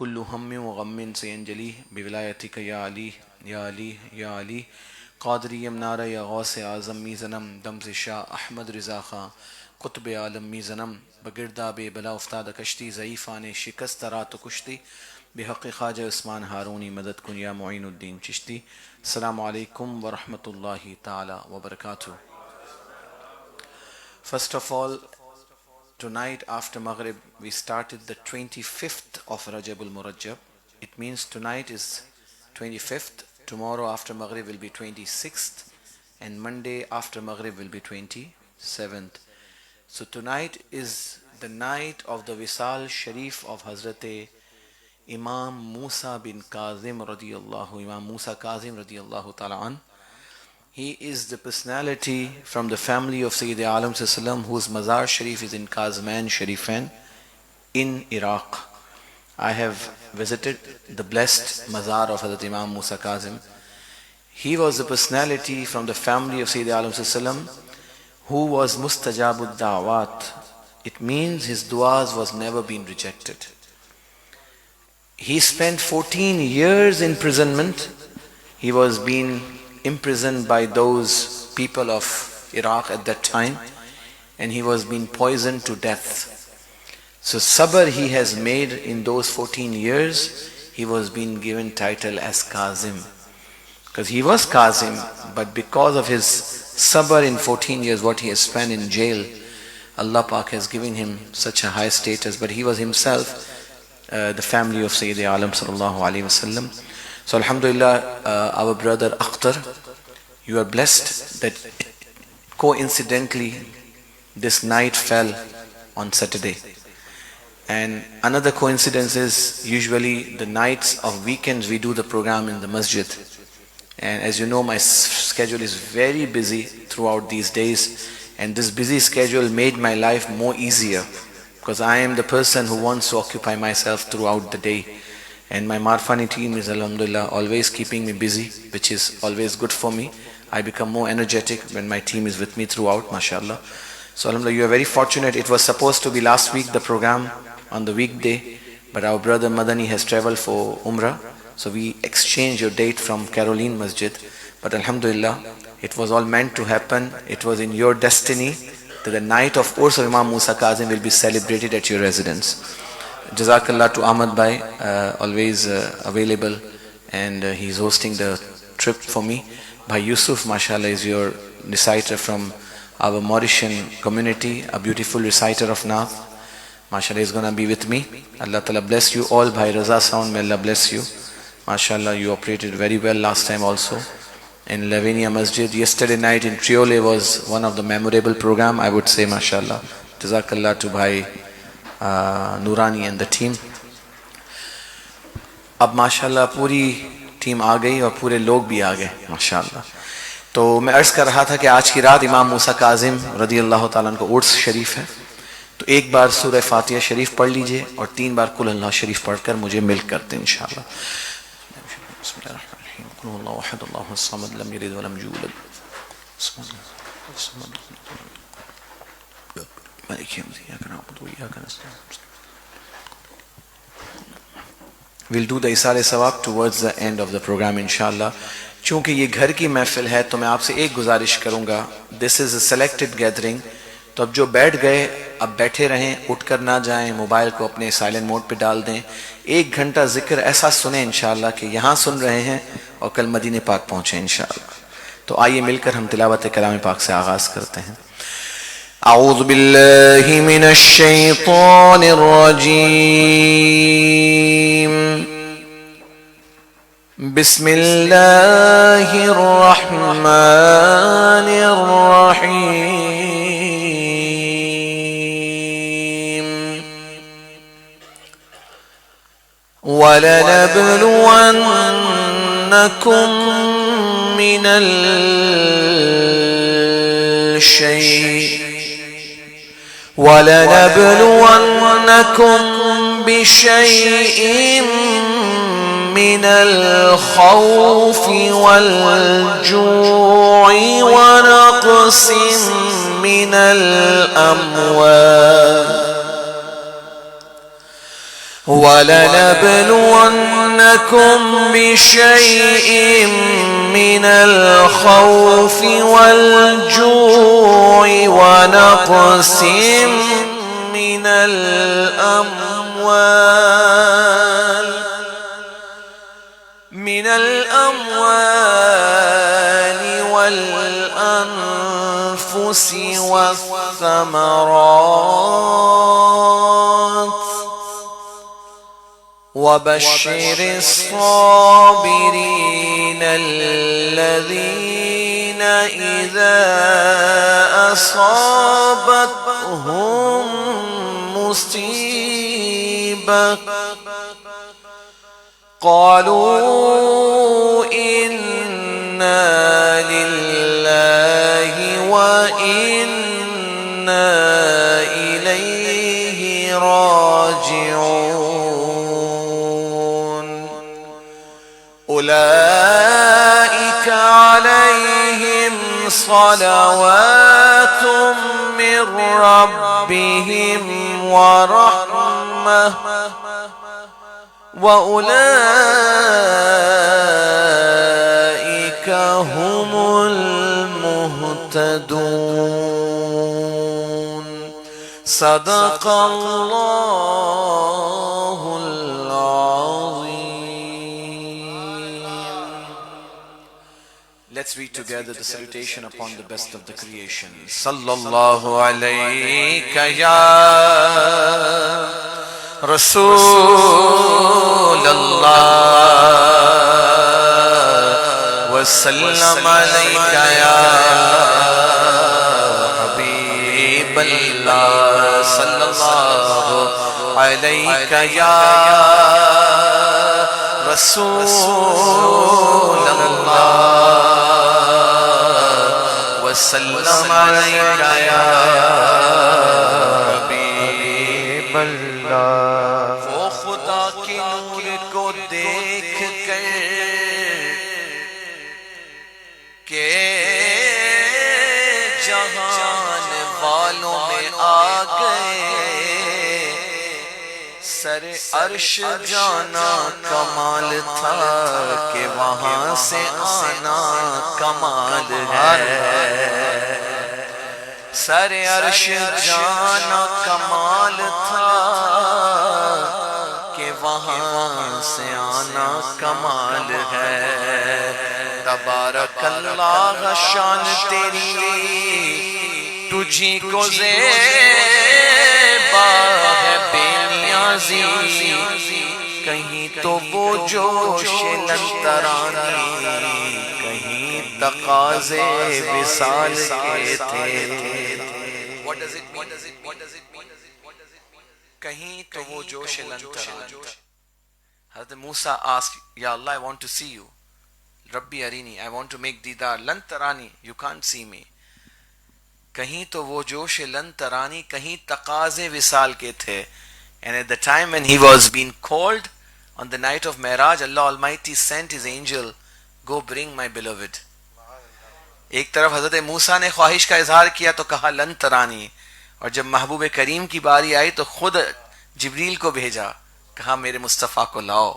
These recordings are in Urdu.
كل هم وغم سينجلي بولايتك يا علي يا علي يا علي قادری منارہ یا غوث اعظم میزنم دمز شاہ احمد رضا خاں قطب عالم میزنم بگردہ بے بلا افتاد کشتی ضعیفان شکست رات و کشتی بحق خواجہ عثمان ہارونی مدد کن یا معین الدین چشتی. السلام علیکم ورحمۃ اللہ تعالی وبرکاتہ. First of all, tonight after Maghrib we started the 25th of Rajab al-Murajjab. It means tonight is 25th, tomorrow after Maghrib will be 26th, and Monday after Maghrib will be 27th. So tonight is the night of the Wisal Sharif of Hazrat Imam Musa bin Kazim radiyallahu, Imam Musa Kazim radiyallahu ta'ala an. He is the personality from the family of Sayyid Alam Sallam, whose Mazar Sharif is in Kazman Sharifan in Iraq. I have visited the blessed Mazar of Hazrat Imam Musa Kazim. He was the personality from the family of Sayyid Alam Sallam who was Mustajabud Da'wat. It means his du'as was never been rejected. He spent 14 years in imprisonment. He was being imprisoned by those people of Iraq at that time, and he was being poisoned to death. So sabr he has made in those 14 years. He was being given title as Kazim, because he was Kazim, but because of his sabr in 14 years what he has spent in jail, Allah Pak has given him such a high status. But he was himself the family of Sayyid Alam sallallahu alaihi wasallam. So alhamdulillah, our brother Akhtar, you are blessed that coincidentally this night fell on Saturday. And another coincidence is usually the nights of weekends we do the program in the masjid. And as you know, my schedule is very busy throughout these days, and this busy schedule made my life more easier, because I am the person who wants to occupy myself throughout the day. And my Marfani team is alhamdulillah always keeping me busy, which is always good for me. I become more energetic when my team is with me throughout, mashallah. So alhamdulillah, you are very fortunate. It was supposed to be last week, the program on the weekday, but our brother Madani has traveled for Umrah. So we exchanged your date from Caroline Masjid. But alhamdulillah, it was all meant to happen. It was in your destiny that the night of Urs of Imam Musa Kazim will be celebrated at your residence. Jazakallah to Ahmad Bhai, always available, and he's hosting the trip for me. Bhai Yusuf, mashallah, is your reciter from our Mauritian community, a beautiful reciter of Naat. Mashallah, is going to be with me. Allah Ta'ala bless you all. Bhai Raza Sound, may Allah bless you. Mashallah, you operated very well last time also in Lavinia Masjid. Yesterday night in Triole was one of the memorable program, I would say, mashallah. Jazakallah to Bhai Nurani and the team. اب ماشاءاللہ پوری ٹیم آ گئی اور پورے لوگ بھی آ گئے ماشاءاللہ. تو میں عرض کر رہا تھا کہ آج کی رات امام موسیٰ کاظم رضی اللہ تعالیٰ عنہ کو عرس شریف ہے. تو ایک بار سورہ فاتحہ شریف پڑھ لیجئے اور 3 بار قل اللہ شریف پڑھ کر مجھے مل کرتے ہیں انشاءاللہ. بسم اللہ الرحمن الرحیم. قل هو اللہ احد اللہ الصمد لم یلد ولم یولد. بسم اللہ الرحمن الرحیم. مالک یوم الدین ایاک نعبد و ایاک نستعین. We'll do the Isar Sawab towards the end of the program inshallah. چونکہ یہ گھر کی محفل ہے تو میں آپ سے ایک گزارش کروں گا. This is a selected gathering. تو اب جو بیٹھ گئے اب بیٹھے رہیں, اٹھ کر نہ جائیں, موبائل کو اپنے سائلنٹ موڈ پہ ڈال دیں. 1 گھنٹہ ذکر ایسا سنیں انشاءاللہ کہ یہاں سن رہے ہیں اور کل مدینہ پاک پہنچیں انشاءاللہ. تو آئیے مل کر ہم تلاوت کلام پاک سے آغاز کرتے ہیں. اعوذ باللہ من الشیطان الرجیم. بسم اللہ الرحمن الرحیم. وَلَنَبْلُوَنَّكُمْ مِنَ بِشَيْءٍ من الخوف والجوع ونقص من الأموال وَلَنَبْلُوَنَّكُمْ بِشَيْءٍ مِّنَ الْخَوْفِ وَالْجُوعِ وَنَقْصٍ مِّنَ الْأَمْوَالِ وَالْأَنفُسِ وَالثَّمَرَاتِ وَبَشِّرِ الصَّابِرِينَ الَّذِينَ إِذَا أَصَابَتْهُم مُّصِيبَةٌ قَالُوا إِنَّا لِلَّهِ وَإِنَّا إِلَيْهِ رَاجِعُونَ أُولَئِكَ عَلَيْهِمْ صَلَوَاتٌ مِّن رَّبِّهِمْ وَرَحْمَةٌ وَأُولَئِكَ هُمُ الْمُهْتَدُونَ صدق اللہ العظیم. Let's read together the salutation upon the best of the creation. Sallallahu alayka ya Rasul Allah wa sallam alayka ya Habib Allah sallallahu alayka ya Rasul Allah wa sallam alayka ya Habib Allah. وہ خدا کے نور کو دیکھ کر کہ جہان والوں میں آ گئے سر عرش جانا کمال تھا کہ وہاں سے آنا کمال ہے سر عرش جانا کمال تھا کہ وہاں سے آنا کمال ہے تبارک اللہ شان تیری تجھی کو زیبا ہے بے نیازی کہیں تو وہ جوش لنترانی کہیں تقاضے وصال کے تھے کہیں تو وہ جوش لنترانی. حضرت موسیٰ asked, Ya Allah, I want to see you. Rabbi Arini, I want to make Didar. Lan tarani, you can't see me. کہیں تو وہ جوش لن ترانی کہیں تقاضے وصال کے تھے. And at the time when he was being called on the night of Mi'raj, Allah Almighty sent his angel, go bring my beloved. ایک طرف حضرت موسیٰ نے خواہش کا اظہار کیا تو کہا لن ترانی, اور جب محبوب کریم کی باری آئی تو خود جبریل کو بھیجا, کہا میرے مصطفیٰ کو لاؤ.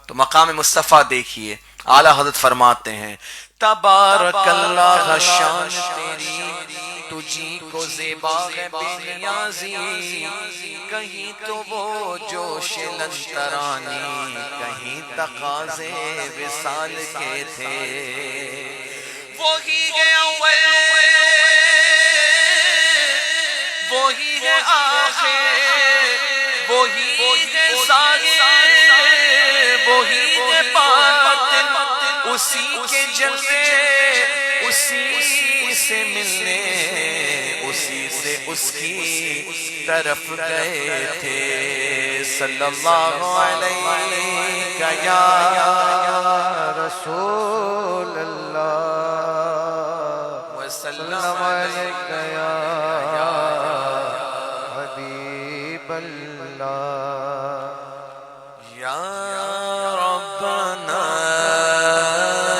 تو مقام مصطفیٰ دیکھیے, اعلیٰ حضرت فرماتے ہیں تبارک اللہ شان تیری تجھی کو زیبا ہے بے نیازی کہیں تو وہ جوش لن ترانی کہیں تقاضے وصال کے تھے. وہی ہے اول وہی ہے آخر وہی ہے ظاہر وہی ہے باطن اسی کے جلوے اسی سے ملنے اسی سے اس کی طرف گئے تھے. صلی اللہ علیہ یا رسول اللہ وسلم علیہ یا حبیب اللہ. یا ربنا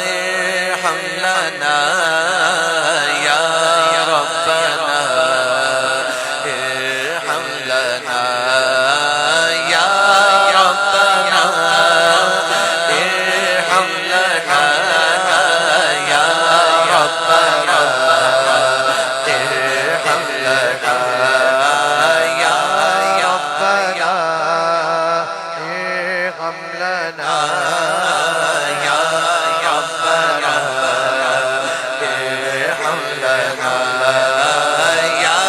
ارحم لنا یا ارحم لنا یا ربنا ارحم لنا یا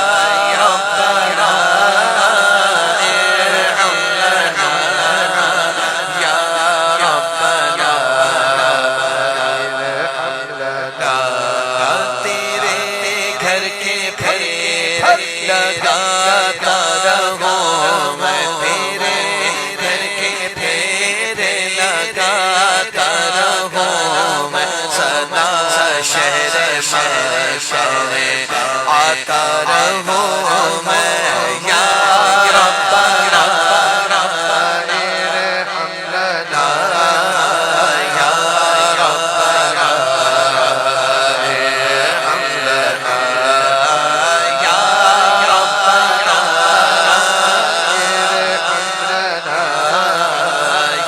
ربنا ارحم لنا یا ربنا ارحم لنا تیرے گھر کے پھیر لگاتا رہوں میں تیرے گھر کے پھیر لگاتا رہوں میں سدا شہر مکہ میں آتا رہوں میں یا ربنا ارحم لنا یا ربنا ارحم لنا یا ربنا ارحم لنا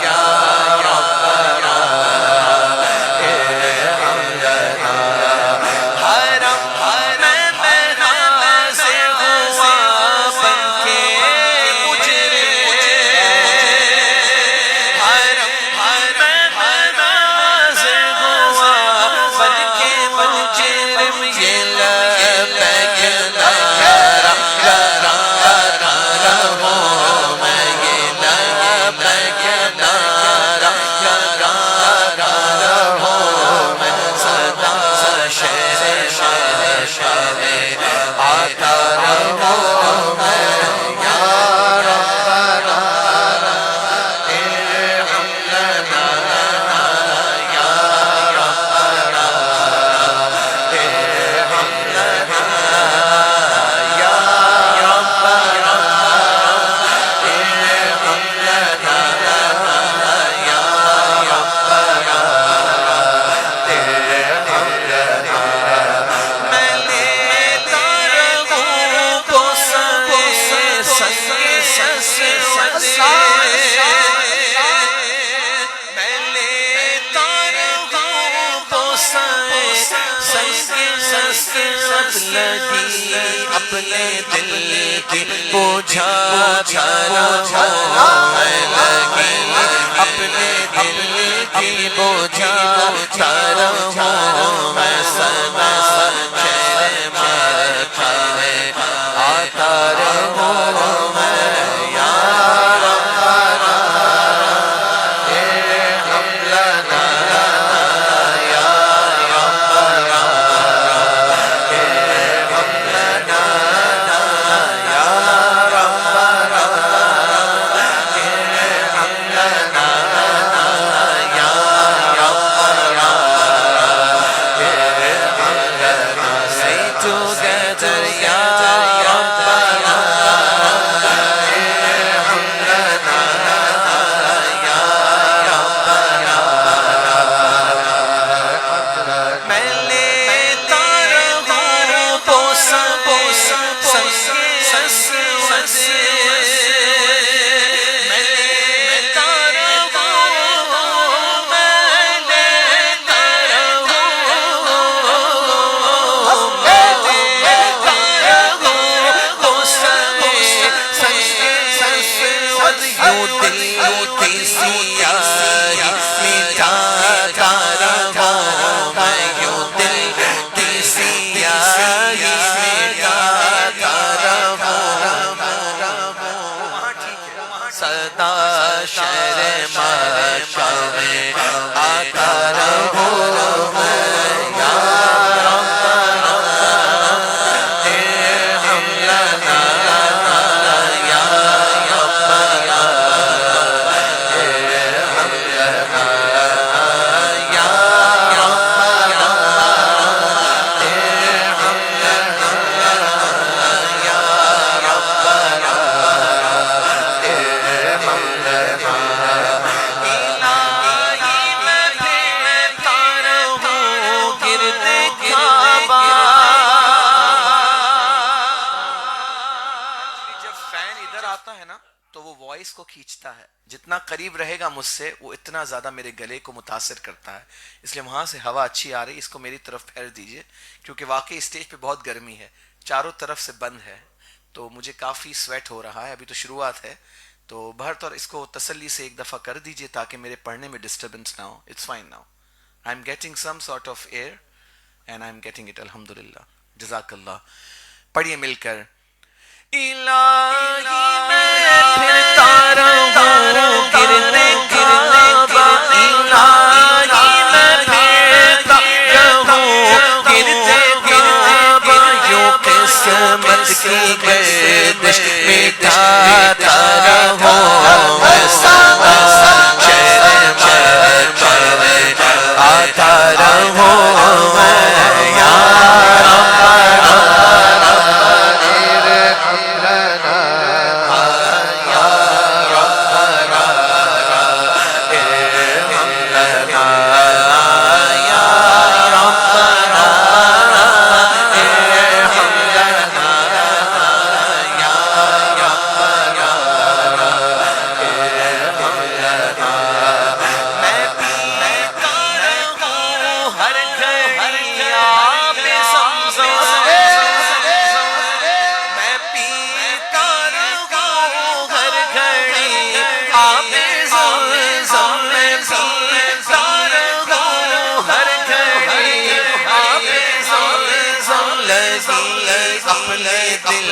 یا ربنا ارحم لنا حرم میں حاضر ہوا بن کے مجرم حرم میں حاضر ہوا بن کے مجرم یہ لبیک نعرہ لگاتا رہوں میں یہ لبیک نعرہ لگاتا رہوں میں سدا شہر مکہ میں آتا رہوں میں یا ربنا ارحم لنا یا ربنا ارحم لنا یا ربنا ارحم لنا یا ربنا ارحم لنا میں لیتا رہوں بوسہ سنگ سسود میں لیتا رہوں بوسہ سنگ سسود لگی اپنے دل کی بجھاتا رہوں میں لگی اپنے دل کی بجھاتا رہوں میں سدا شہر مکہ میں آتا رہوں میں یا ربنا ارحم لنا یا ربنا ارحم لنا یا ربنا ارحم لنا یا ربنا ارحم لنا say together یا ربنا ارحم لنا یا ربنا میں لیتا رہوں بوسہ سنگ سسود میں لیتا رہوں میں لیتا رہوں میں لیتا رہوں بوسہ سنگ سسود یوں دل کی سیاہی مٹاتا رہوں میں یوں دل کی سیاہی مٹاتا رہوں سدا شہر مکہ میں آتا رہوں میں یا ربنا ارحم لنا یا ربنا ارحم لنا یا ربنا ارحم لنا یا ربنا ارحم لنا الہی میں پھرتا رہوں گرد کعبہ جب فین ادھر آتا ہے نا تو وہ وائس کو کھینچتا ہے، جتنا قریب رہے گا مجھ سے وہ اتنا زیادہ میرے گلے کو متاثر کرتا ہے، اس لیے وہاں سے ہوا اچھی آ رہی، اس کو میری طرف پھیر دیجئے، کیونکہ واقعی اسٹیج پہ بہت گرمی ہے، چاروں طرف سے بند ہے تو مجھے کافی سویٹ ہو رہا ہے، ابھی تو شروعات ہے تو بہر طور اس کو تسلی سے ایک دفعہ کر دیجئے تاکہ میرے پڑھنے میں ڈسٹربنس نہ ہو. It's fine now. I am getting some sort of air and I am getting it الحمدللہ. جزاک اللہ. پڑھیے مل کر. الہی میں پھرتا رہوں گرنے کعبہ. الہی میں پھرتا رہوں گرنے کعبہ. یوں قسمت کی گردش مٹاتا رہوں میں سدا شہر مرمر آتا رہوں میں یا اپنے دل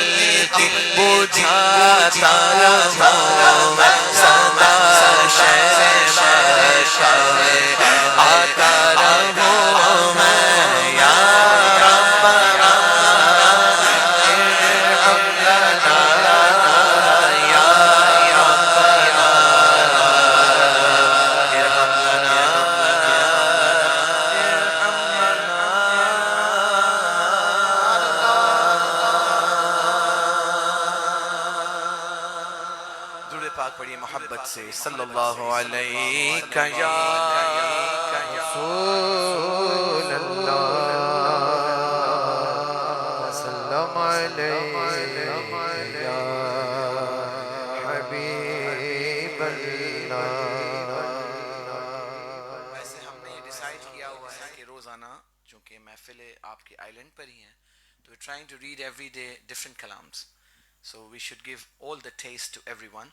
کی بجھاتا رہوں میں سدا شہر آتا رہوں میں یا ربنا ارحم لنا یا ربنا ارحم لنا پاک پڑھیے محبت سے صلی اللہ علیہ یا رسول اللہ وسلم علیہ یا حبیب اللہ. ویسے ہم نے یہ ڈیسائیڈ کیا ہوا ہے کہ روزانہ چونکہ محفلیں آپ کے آئی لینڈ پر ہی ہیں تو we're trying to read every day different kalams, so we should give all the taste to everyone.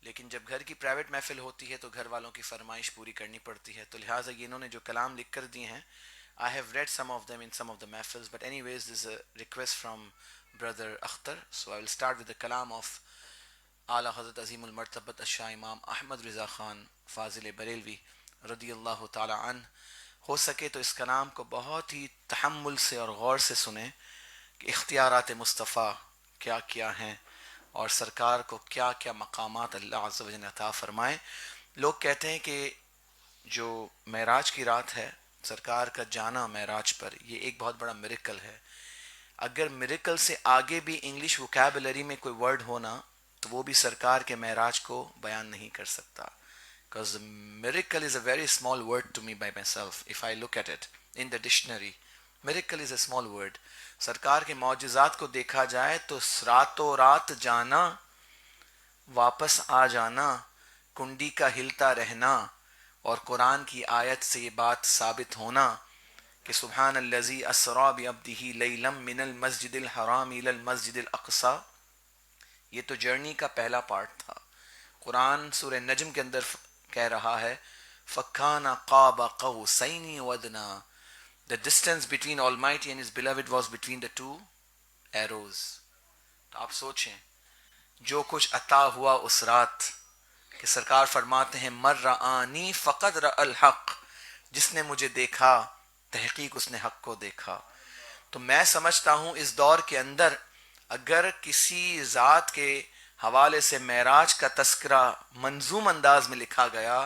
لیکن جب گھر کی پرائیویٹ محفل ہوتی ہے تو گھر والوں کی فرمائش پوری کرنی پڑتی ہے, تو لہٰذا یہ انہوں نے جو کلام لکھ کر دیے ہیں I have read some of them in some of the mahfils, but anyways this is a request from brother Akhtar, so I will start with the kalam of Ala Hazrat Azim al-Martabat Shah Imam Ahmad Riza Khan Fazil Barelvi رضی اللہ تعالی عنہ. ہو سکے تو اس کلام کو بہت ہی تحمل سے اور غور سے سنیں کہ اختیارات مصطفیٰ کیا کیا ہیں اور سرکار کو کیا کیا مقامات اللہ عز و جل عطا فرمائے. لوگ کہتے ہیں کہ جو معراج کی رات ہے, سرکار کا جانا معراج پر, یہ ایک بہت بڑا میریکل ہے. اگر میریکل سے آگے بھی انگلش ووکیبلری میں کوئی ورڈ ہونا تو وہ بھی سرکار کے معراج کو بیان نہیں کر سکتا. Because miracle is a very small word to me by myself. If I look at it in the dictionary, miracle is a small word. سرکار کے معجزات کو دیکھا جائے تو راتوں رات جانا, واپس آ جانا, کنڈی کا ہلتا رہنا, اور قرآن کی آیت سے یہ بات ثابت ہونا کہ سبحان الذی اسریٰ بعبدہ لیلا من المسجد الحرام الی المسجد الاقصی. یہ تو جرنی کا پہلا پارٹ تھا. قرآن سورہ نجم کے اندر کہہ رہا ہے فَكَانَ قَابَ قَوْسَيْنِ وَأَدْنَىٰ. The distance between Almighty and His beloved was between the two arrows. تو آپ سوچیں جو کچھ عطا ہوا اس رات کہ سرکار فرماتے ہیں مَن رَآنِي فَقَدْ رَأَى الْحَقَّ, جس نے مجھے دیکھا تحقیق اس نے حق کو دیکھا. تو میں سمجھتا ہوں اس دور کے اندر اگر کسی ذات کے حوالے سے معراج کا تذکرہ منظوم انداز میں لکھا گیا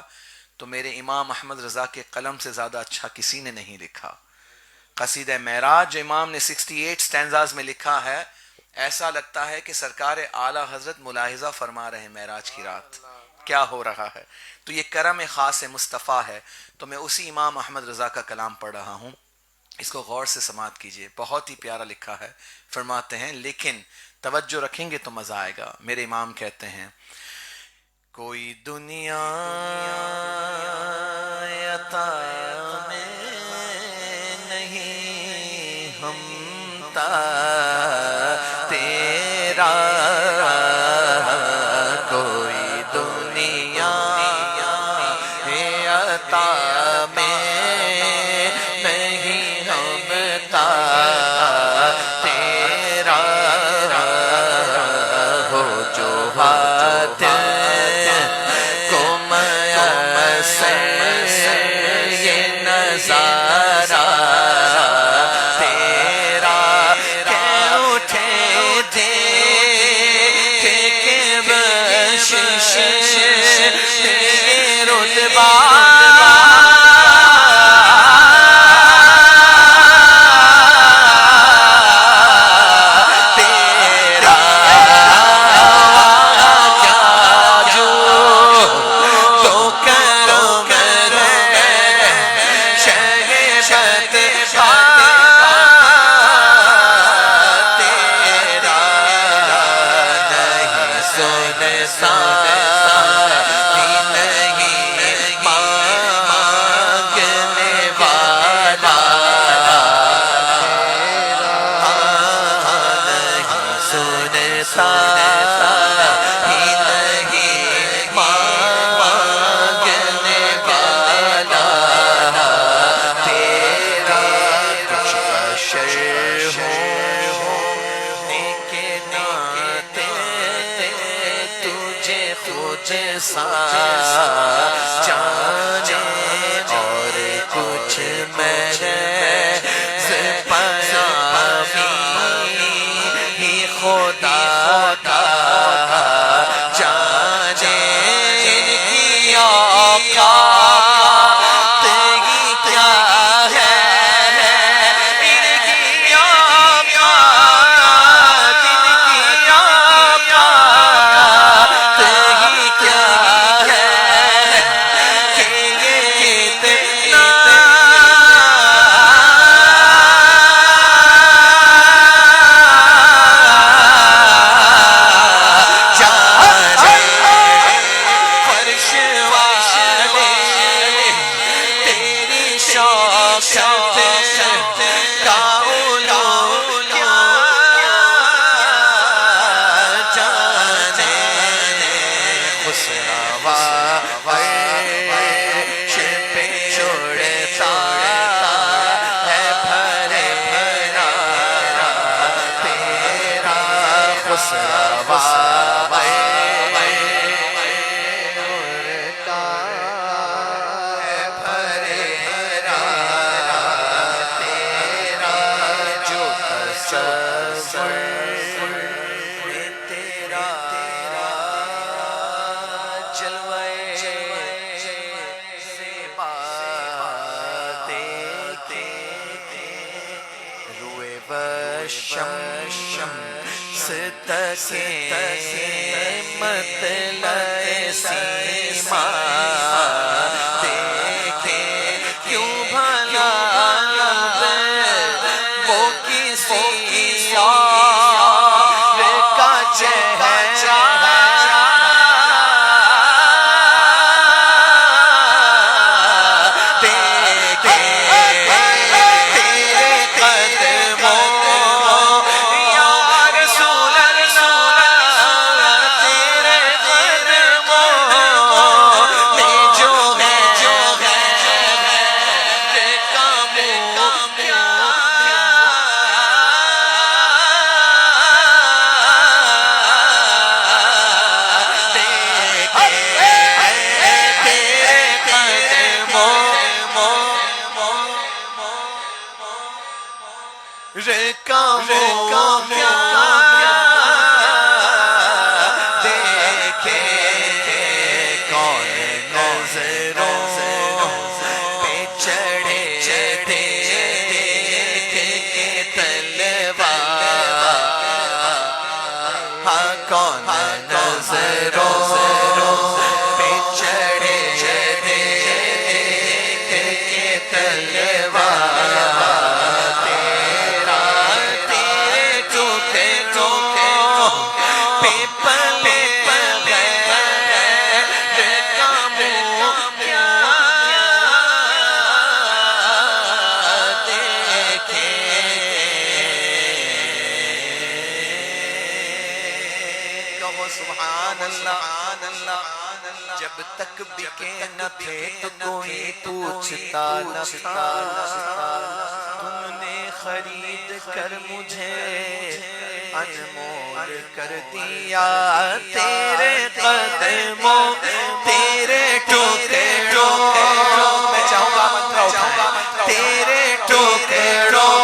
تو میرے امام احمد رضا کے قلم سے زیادہ اچھا کسی نے نہیں لکھا. قصیدہ معراج جو امام نے 68 سٹینزاز میں لکھا ہے, ایسا لگتا ہے کہ سرکار اعلیٰ حضرت ملاحظہ فرما رہے ہیں معراج کی رات کیا ہو رہا ہے. تو یہ کرم خاص مصطفیٰ ہے. تو میں اسی امام احمد رضا کا کلام پڑھ رہا ہوں, اس کو غور سے سماعت کیجئے. بہت ہی پیارا لکھا ہے. فرماتے ہیں لیکن توجہ رکھیں گے تو مزہ آئے گا. میرے امام کہتے ہیں کوئی دنیا عطا میں نہیں ہمتا تیرا, کوئی عطا میں نہیں ہمتا تیرا ہو جو ہاتھ کو میسر یہ نظارہ تیرا کہ اٹھے دیکھ کے بخشش یہ رتبہ جانے اور کچھ میں ہی خدا کا جانے ان کی اوقات ہی کیا ہے ان کی اوقات ہی کیا مطلع سیما دیکھے کیوں بھلا وہ کسی اور کا چہرہ دیکھے تیرے قدموں دیکھے کون نظروں پہ چڑھے دیکھ کے تلوار ہاں کون نظروں پہ چڑھے دیکھ کے تلوار پلے گئے کاموں کیا جب تک بکے نہ تھے تو کوئی پوچھتا نہ تھا، تم نے خرید کر مجھے انمول کر دیا، تیرے قدموں تیرے ٹکڑوں میں چاہوں گا منترا اٹھائیں، تیرے ٹکڑوں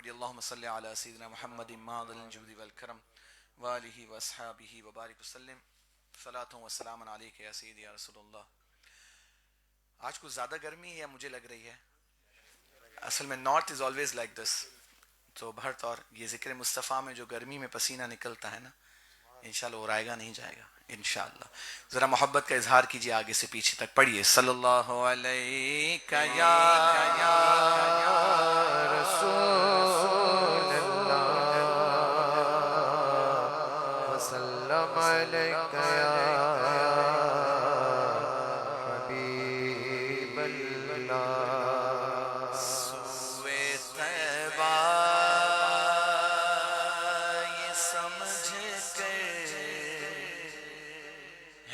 اللہم صلی علی سیدنا محمد ماضل الجود والکرم وآلہ واصحابہ وبارک وسلم صلاۃ و سلام علیک یا سیدی یا رسول اللہ۔ آج کچھ زیادہ گرمی ہے یا مجھے لگ رہی ہے؟ اصل میں north is always like this, تو بہر طور یہ ذکر مصطفیٰ میں جو گرمی میں پسینہ نکلتا ہے نا، انشاءاللہ وہ رائے گا نہیں جائے گا انشاءاللہ۔ ذرا محبت کا اظہار کیجئے، آگے سے پیچھے تک پڑھیے، صلی اللہ علیہ یا رسول اللہ وسلم علیک یا حبیب اللہ۔ سوئے طیبہ یہ سمجھ کر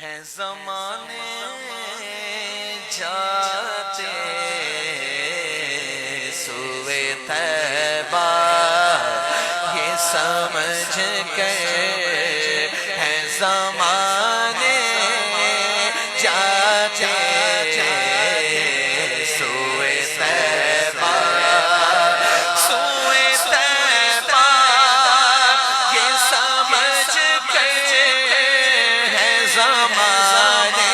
ہیں زمانے جاتے، سوئے طیبہ یہ سمجھ کر ہیں زمانے جاتے، سوئے طیبہ سوئے طیبہ یہ سمجھ کر ہیں زمانے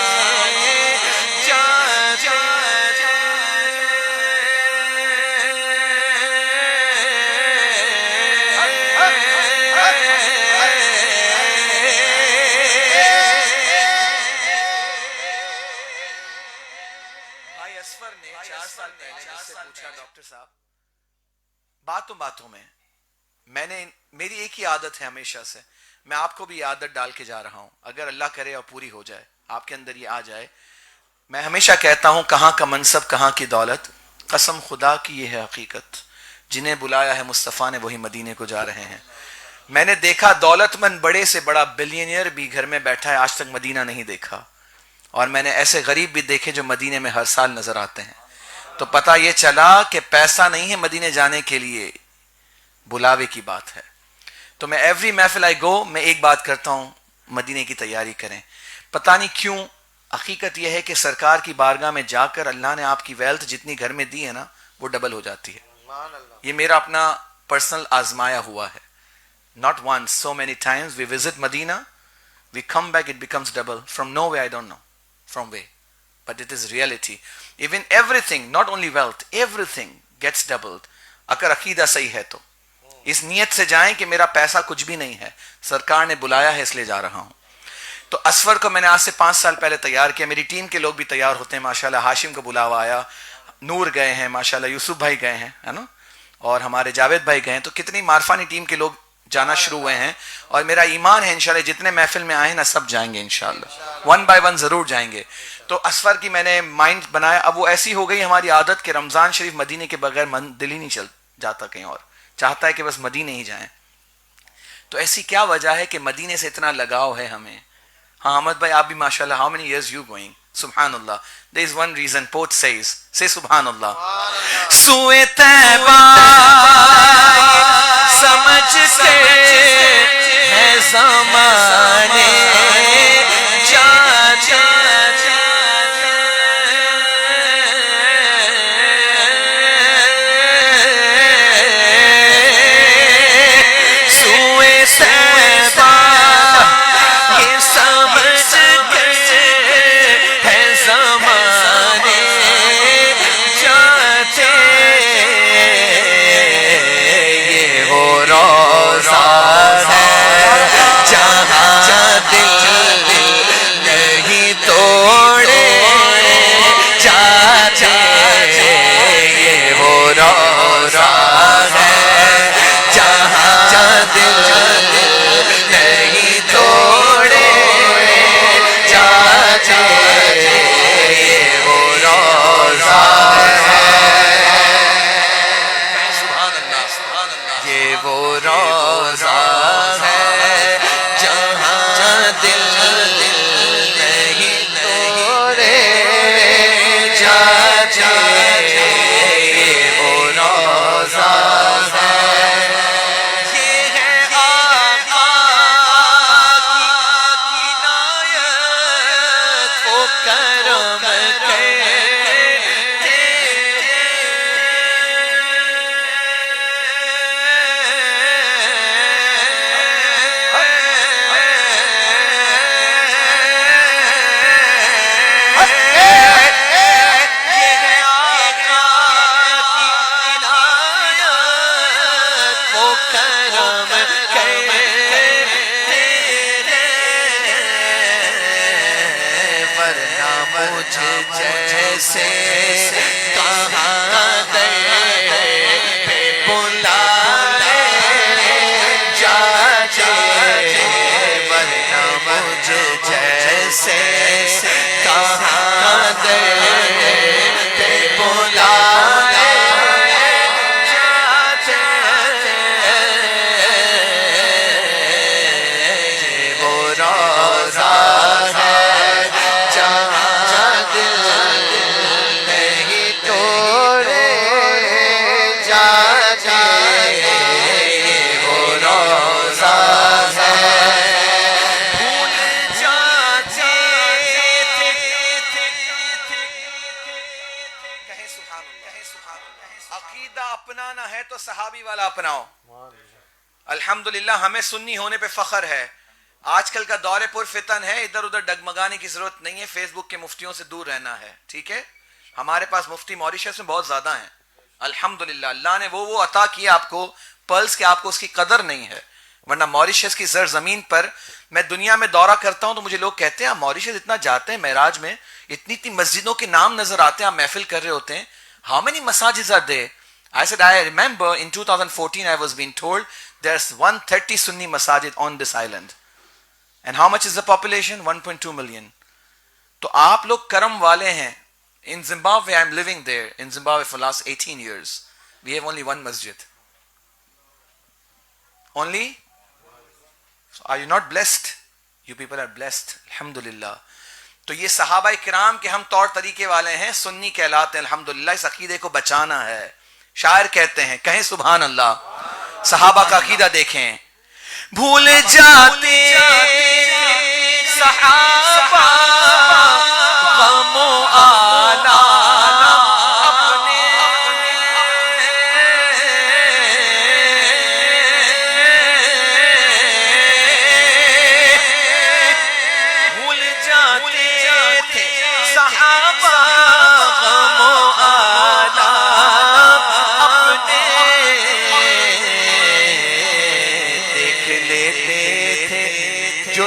باتوں میں میری ایک ہی عادت ہے ہمیشہ سے، میں آپ کو بھی عادت ڈال کے جا رہا ہوں، اگر اللہ کرے اور پوری ہو جائے، آپ کے اندر یہ آ جائے، میں ہمیشہ کہتا ہوں کہاں کا منصب کہاں کی دولت، قسم خدا کی یہ ہے حقیقت، جنہیں بلایا ہے مصطفیٰ نے وہی مدینے کو جا رہے ہیں۔ میں نے دیکھا دولت مند بڑے سے بڑا بلینئر بھی گھر میں بیٹھا ہے، آج تک مدینہ نہیں دیکھا، اور میں نے ایسے غریب بھی دیکھے جو مدینے میں ہر سال نظر آتے ہیں، تو پتہ یہ چلا کہ پیسہ نہیں ہے مدینے جانے کے لیے، بلاوے کی بات ہے۔ تو میں ایوری محفل آئی گو، میں ایک بات کرتا ہوں، مدینے کی تیاری کریں۔ پتہ نہیں کیوں، حقیقت یہ ہے کہ سرکار کی بارگاہ میں جا کر اللہ نے آپ کی ویلتھ جتنی گھر میں دی ہے نا، وہ ڈبل ہو جاتی ہے۔ یہ میرا اپنا پرسنل آزمایا ہوا ہے۔ Not once, so many times we visit Medina, we come back, it becomes double. From nowhere, I don't know from where, but it is reality. Even everything, not only wealth, everything, gets doubled. اگر عقیدہ صحیح ہے تو اس نیت سے جائیں کہ میرا پیسہ کچھ بھی نہیں ہے, سرکار نے بلایا ہے اس لیے جا رہا ہوں. تو اسفر کو میں نے آج سے 5 سال پہلے تیار کیا, میری ٹیم کے لوگ بھی تیار ہوتے ہیں ماشاءاللہ. ہاشم کا بلاوا آیا, نور گئے ہیں ماشاءاللہ, یوسف بھائی گئے ہیں, ہے نا, اور ہمارے جاوید بھائی گئے ہیں. تو کتنی معرفانی ٹیم کے لوگ جانا شروع ہوئے ہیں, اور میرا ایمان ہے انشاءاللہ جتنے محفل میں آئے ہیں نا سب جائیں گے انشاءاللہ, 1 by 1 ضرور جائیں گے. تو اسفر کی میں نے مائنڈ بنایا. اب وہ ایسی ہو گئی ہماری عادت کہ رمضان شریف مدینے کے بغیر دل ہی نہیں چل جاتا کہیں اور, چاہتا ہے کہ بس مدینے ہی جائیں. تو ایسی کیا وجہ ہے کہ مدینے سے اتنا لگاؤ ہے ہمیں؟ ہاں احمد بھائی آپ بھی ماشاءاللہ, how many years you going? سبحان اللہ. there is one reason, poet says, say سبحان اللہ. سوئے طیبہ سمجھ کے ہے زمانے جاتے, سوئے طیبہ یہ سمجھ کے ہے زمانے جاتے, یہ وہ روزہ ہے جہاں دل نہیں توڑے جاتے, یہ وہ روزہ ہے جہاں دل نہیں توڑے جاتے, یہ وہ روزہ ہے. سبحان اللہ, سبحان اللہ. یہ وہ روزہ ہے جہاں دل نہیں توڑے جاتے, یہ وہ روزہ ہے. یہ ہے آقا کی عنایت, وہ کرم جیسے کہاں گئے بلا جاتے, ورنہ مجھ جیسے کہاں گئے بلا جاتے, یہ وہ روزہ ہے جہاں دل نہیں توڑے جاتے, یہ وہ روزہ ہے. بھول جاتے تھے, کہیں سبحان اللہ. عقیدہ اپنانا ہے تو صحابی والا اپناؤ. الحمدللہ ہمیں سنی ہونے پہ فخر ہے. آج کل کا دور پر فتن ہے, ادھر ادھر ڈگمگانے کی ضرورت نہیں ہے, فیس بک کے مفتیوں سے دور رہنا ہے, ٹھیک ہے. ہمارے پاس مفتی موریشس میں بہت زیادہ ہیں الحمدللہ. اللہ نے وہ عطا کیا آپ کو پلس کہ آپ کو اس کی قدر نہیں ہے, ورنہ موریشس کی زمین پر میں دنیا میں دورہ کرتا ہوں تو مجھے لوگ کہتے ہیں آپ موریشس اتنا جاتے ہیں معراج میں, اتنی مسجدوں کے نام نظر آتے ہیں, آپ محفل کر رہے ہوتے ہیں, how many masajid are there? I said I remember in 2014 I was being told there's 130 Sunni masajid on this island. And how much is the population? 1.2 million. تو آپ لوگ کرم والے ہیں. In Zimbabwe, I'm living there. In Zimbabwe for last 18 years. We have only one masjid. Only? So are you not blessed? You people are blessed. Alhamdulillah. تو یہ صحابہ کرام کے ہم طور طریقے والے ہیں, سنی کہلاتے ہیں الحمدللہ. اس عقیدے کو بچانا ہے. شاعر کہتے ہیں, کہیں سبحان اللہ. صحابہ کا عقیدہ دیکھیں. بھول جاتے صحابہ غم و آلام اپنے, بھول جاتے تھے صحابہ غم و آلام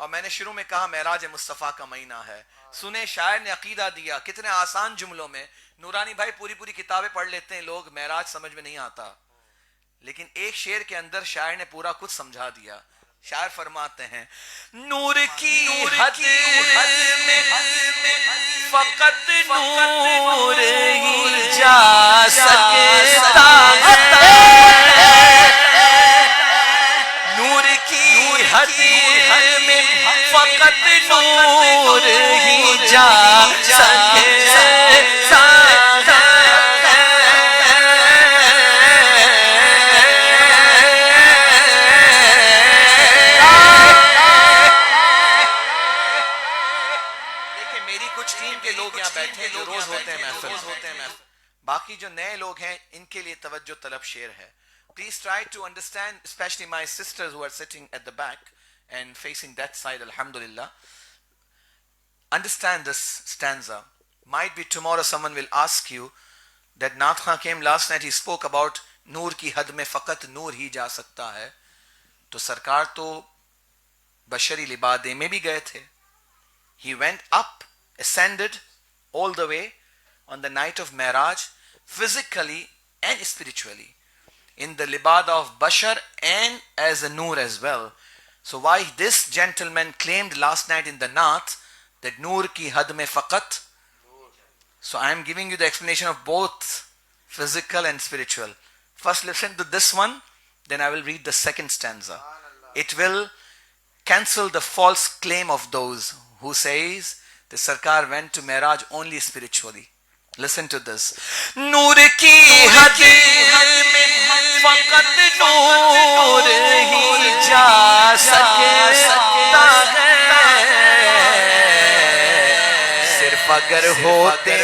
اور میں نے شروع میں کہا معراج مصطفیٰ کا مہینہ ہے. سنے شاعر نے عقیدہ دیا کتنے آسان جملوں میں. نورانی بھائی پوری پوری کتابیں پڑھ لیتے ہیں لوگ, معراج سمجھ میں نہیں آتا, لیکن ایک شعر کے اندر شاعر نے پورا کچھ سمجھا دیا. شاعر فرماتے ہیں نور کی حد میں فقط نور ہی جا سکتا ہے, نور کی حد میں فقط نور ہی جا سکتا ہے. باقی جو نئے لوگ ہیں ان کے لیے توجہ طلب شعر ہے. Please try to understand, especially my sisters who are sitting at the back and facing that side, alhamdulillah. Understand this stanza. Might be tomorrow someone will ask you that Naat Khan came last night, he spoke about نور کی حد میں فقط نور ہی جا سکتا ہے. تو سرکار تو بشری لبادے میں بھی گئے تھے. He went up, ascended all the way on the night of Mi'raj, physically and spiritually, in the libada of Bashar and as a Noor as well. So why this gentleman claimed last night in the Naat that Noor ki had mein faqat? So I am giving you the explanation of both physical and spiritual. First listen to this one, then I will read the second stanza. It will cancel the false claim of those who says the Sarkar went to Mi'raj only spiritually. Listen to this. نور کی حد میں فقط نور ہی جا سکتا ہے, صرف اگر ہوتے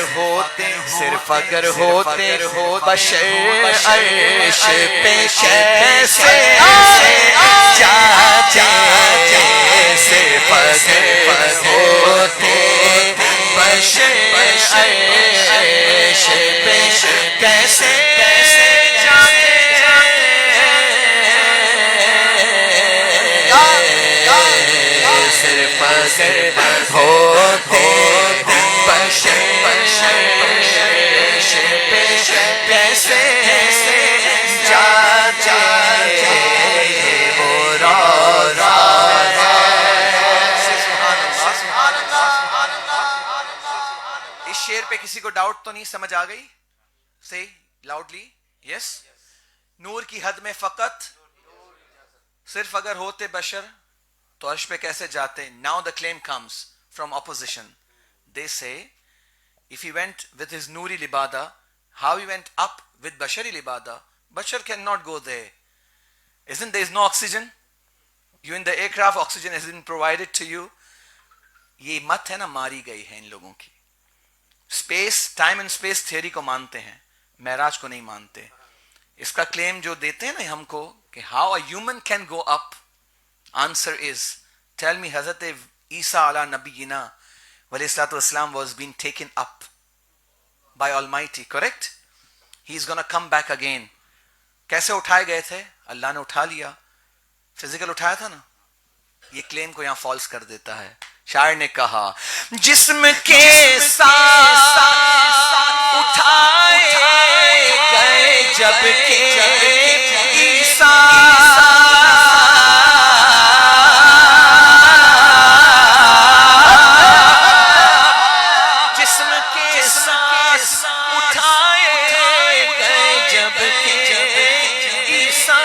صرف اگر ہوتے بشر عرش پہ کیسے جاتے, صرف اگر ہوتے بشر عرش پہ کیسے جاتے, صرف اگر ہوتے بشر عرش پہ کیسے جاتے, وہ روزہ شعر پہ کسی کو ڈاؤٹ تو نہیں, سمجھ آ گئی؟ say loudly yes. نور کی حد میں فقط صرف اگر ہوتے بشر تو عرش پہ کیسے جاتے. Now the claim comes from opposition. They say if he went with his Noori libada, how he went up with Bashari libada? Bashar cannot go there. Isn't there is no oxygen? You in the aircraft, oxygen has been provided to you. یہ مت ہے نا ماری گئی ہے ان لوگوں کی. Space, time and space theory کو مانتے ہیں, معراج کو نہیں مانتے. اس کا کلیم جو دیتے ہیں نا ہم کو کہ how a human can go up, answer is tell me حضرت عیسیٰ علی نبینا علیہ الصلوۃ والسلام was been taken up by Almighty, correct? He is gonna come back again. کیسے اٹھائے گئے تھے؟ اللہ نے اٹھا لیا, فزیکل اٹھایا تھا نا. یہ کلیم کو یہاں فالس کر دیتا ہے. شاعر نے کہا جسم کے ساتھ اٹھائے گئے جب کہ عیسیٰ, جسم کے ساتھ اٹھائے گئے جب کہ عیسیٰ,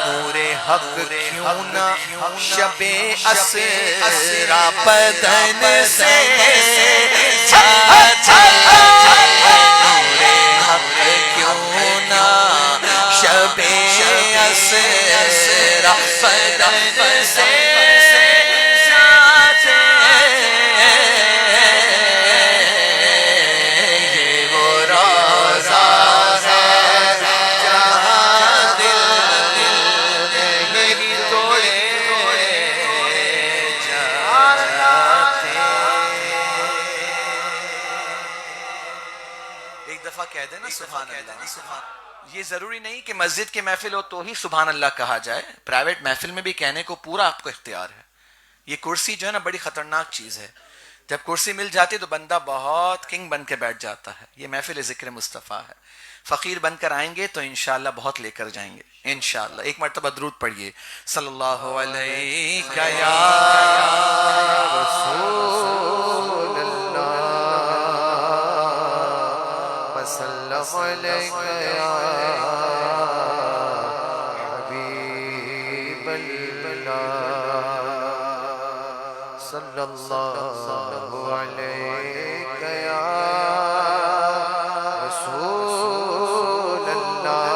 نور حق کیوں نہ شب اسرا بدن سے جاتے، نور حق کیوں نہ شب اسرا بدن سے جاتے، یہ وہ روزہ کہہ دینا سبحان اللہ۔ یہ ضروری نہیں کہ مسجد کی محفل ہو تو ہی سبحان اللہ کہا جائے، پرائیویٹ محفل میں بھی کہنے کو پورا آپ کو اختیار ہے۔ یہ کرسی جو ہے نا بڑی خطرناک چیز ہے، جب کرسی مل جاتی تو بندہ بہت کنگ بن کے بیٹھ جاتا ہے۔ یہ محفل ذکر مصطفیٰ ہے، فقیر بن کر آئیں گے تو انشاءاللہ بہت لے کر جائیں گے انشاءاللہ۔ ایک مرتبہ درود پڑھیے، صلی اللہ علیہ یا رسول اللہ وسلم علیہ یا حبیب اللہ، صلی اللہ علیہ یا رسول اللہ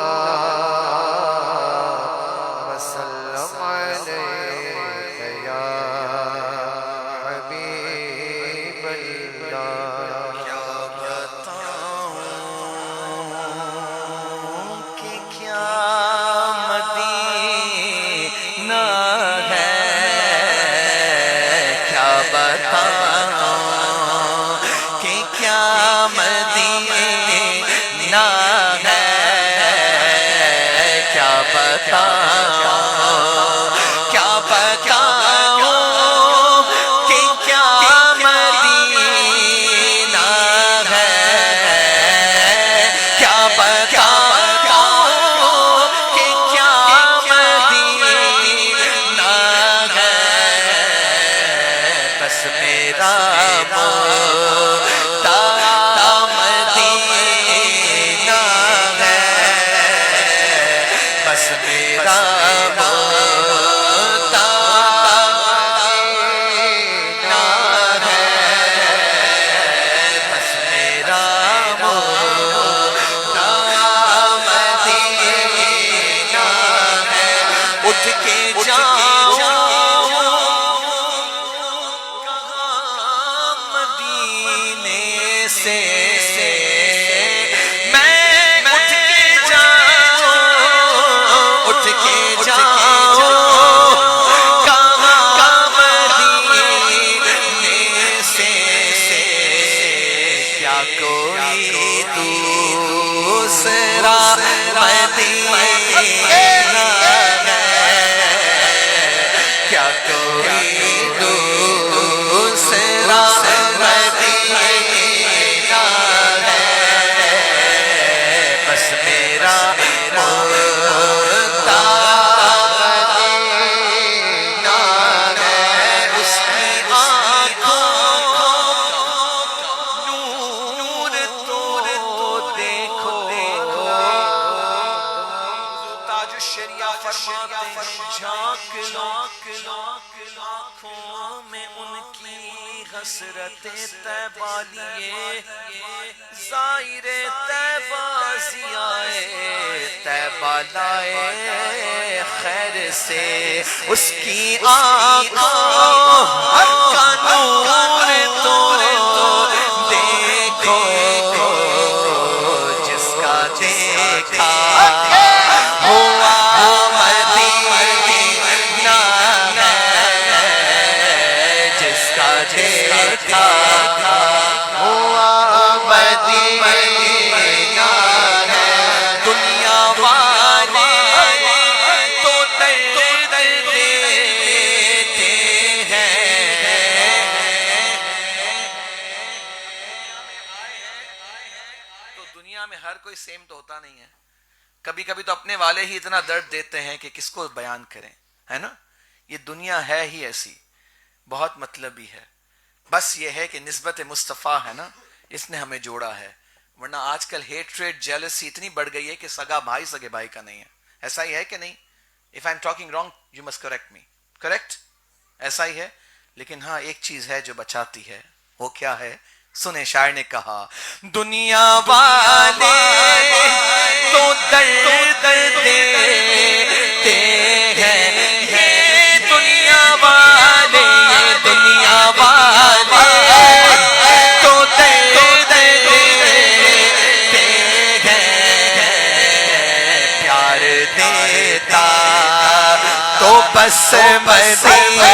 وسلم علیہ یا حبیب اللہ۔ کیا بتاؤں کہ کیا مدینہ ہے، کیا بتاؤں کہ کیا مدینہ ہے، کیا بتاؤں، کیا بتاؤں کہ کیا مدینہ ہے، کیا بتاؤں کہ کیا مدینہ ہے، بس میرا مدینہ ہے، بس میرا مدینہ ہے، بس میرا مدینہ ہے۔ اٹھ کے جاؤں مدینے سے، میں اٹھ کے جاؤں، اٹھ کے جاؤں کہاں مدینے سے، کیا کوئی دوسرا مدینہ ہے، کیا کوئی دوسرا مدینہ ہے، بس میرا مدینہ ہے۔ اس کی آنکھوں نور تو دیکھو، تاج الشریعہ فرماتے ہیں جھانک لو آنکھوں میں ان کی حسرت طیبہ لیے، زائر طیبہ ضیائے طیبہ لائے خیر سے، اس کی آنکھوں کا نور تو دیکھو، جس کا دیکھا ہوا مدینہ ہے، جس کا دیکھا ہوا مدینہ ہے۔ دنیا والے تو درد دیتے ہیں، تو دنیا میں ہر کوئی سیم تو ہوتا نہیں ہے، کبھی کبھی تو اپنے والے ہی اتنا درد دیتے ہیں کہ کس کو بیان کریں، ہے نا۔ یہ دنیا ہے ہی ایسی، بہت مطلبی ہے، بس یہ ہے کہ نسبت مصطفیٰ ہے نا، اس نے ہمیں جوڑا ہے، ورنہ آج کل ہیٹریٹ جیلسی اتنی بڑھ گئی ہے کہ سگا بھائی سگے بھائی کا نہیں ہے، ایسا ہی ہے کہ نہیں؟ If I'm talking wrong, you must correct me. Correct? ایسا ہی ہے. لیکن ہاں ایک چیز ہے جو بچاتی ہے. وہ کیا ہے؟ سنے شاعر نے کہا دنیا والے تو درد دیتے ہیں یہ دنیا والے یہ دنیا والے تو درد دیتے ہیں پیار دیتا تو بس مدینہ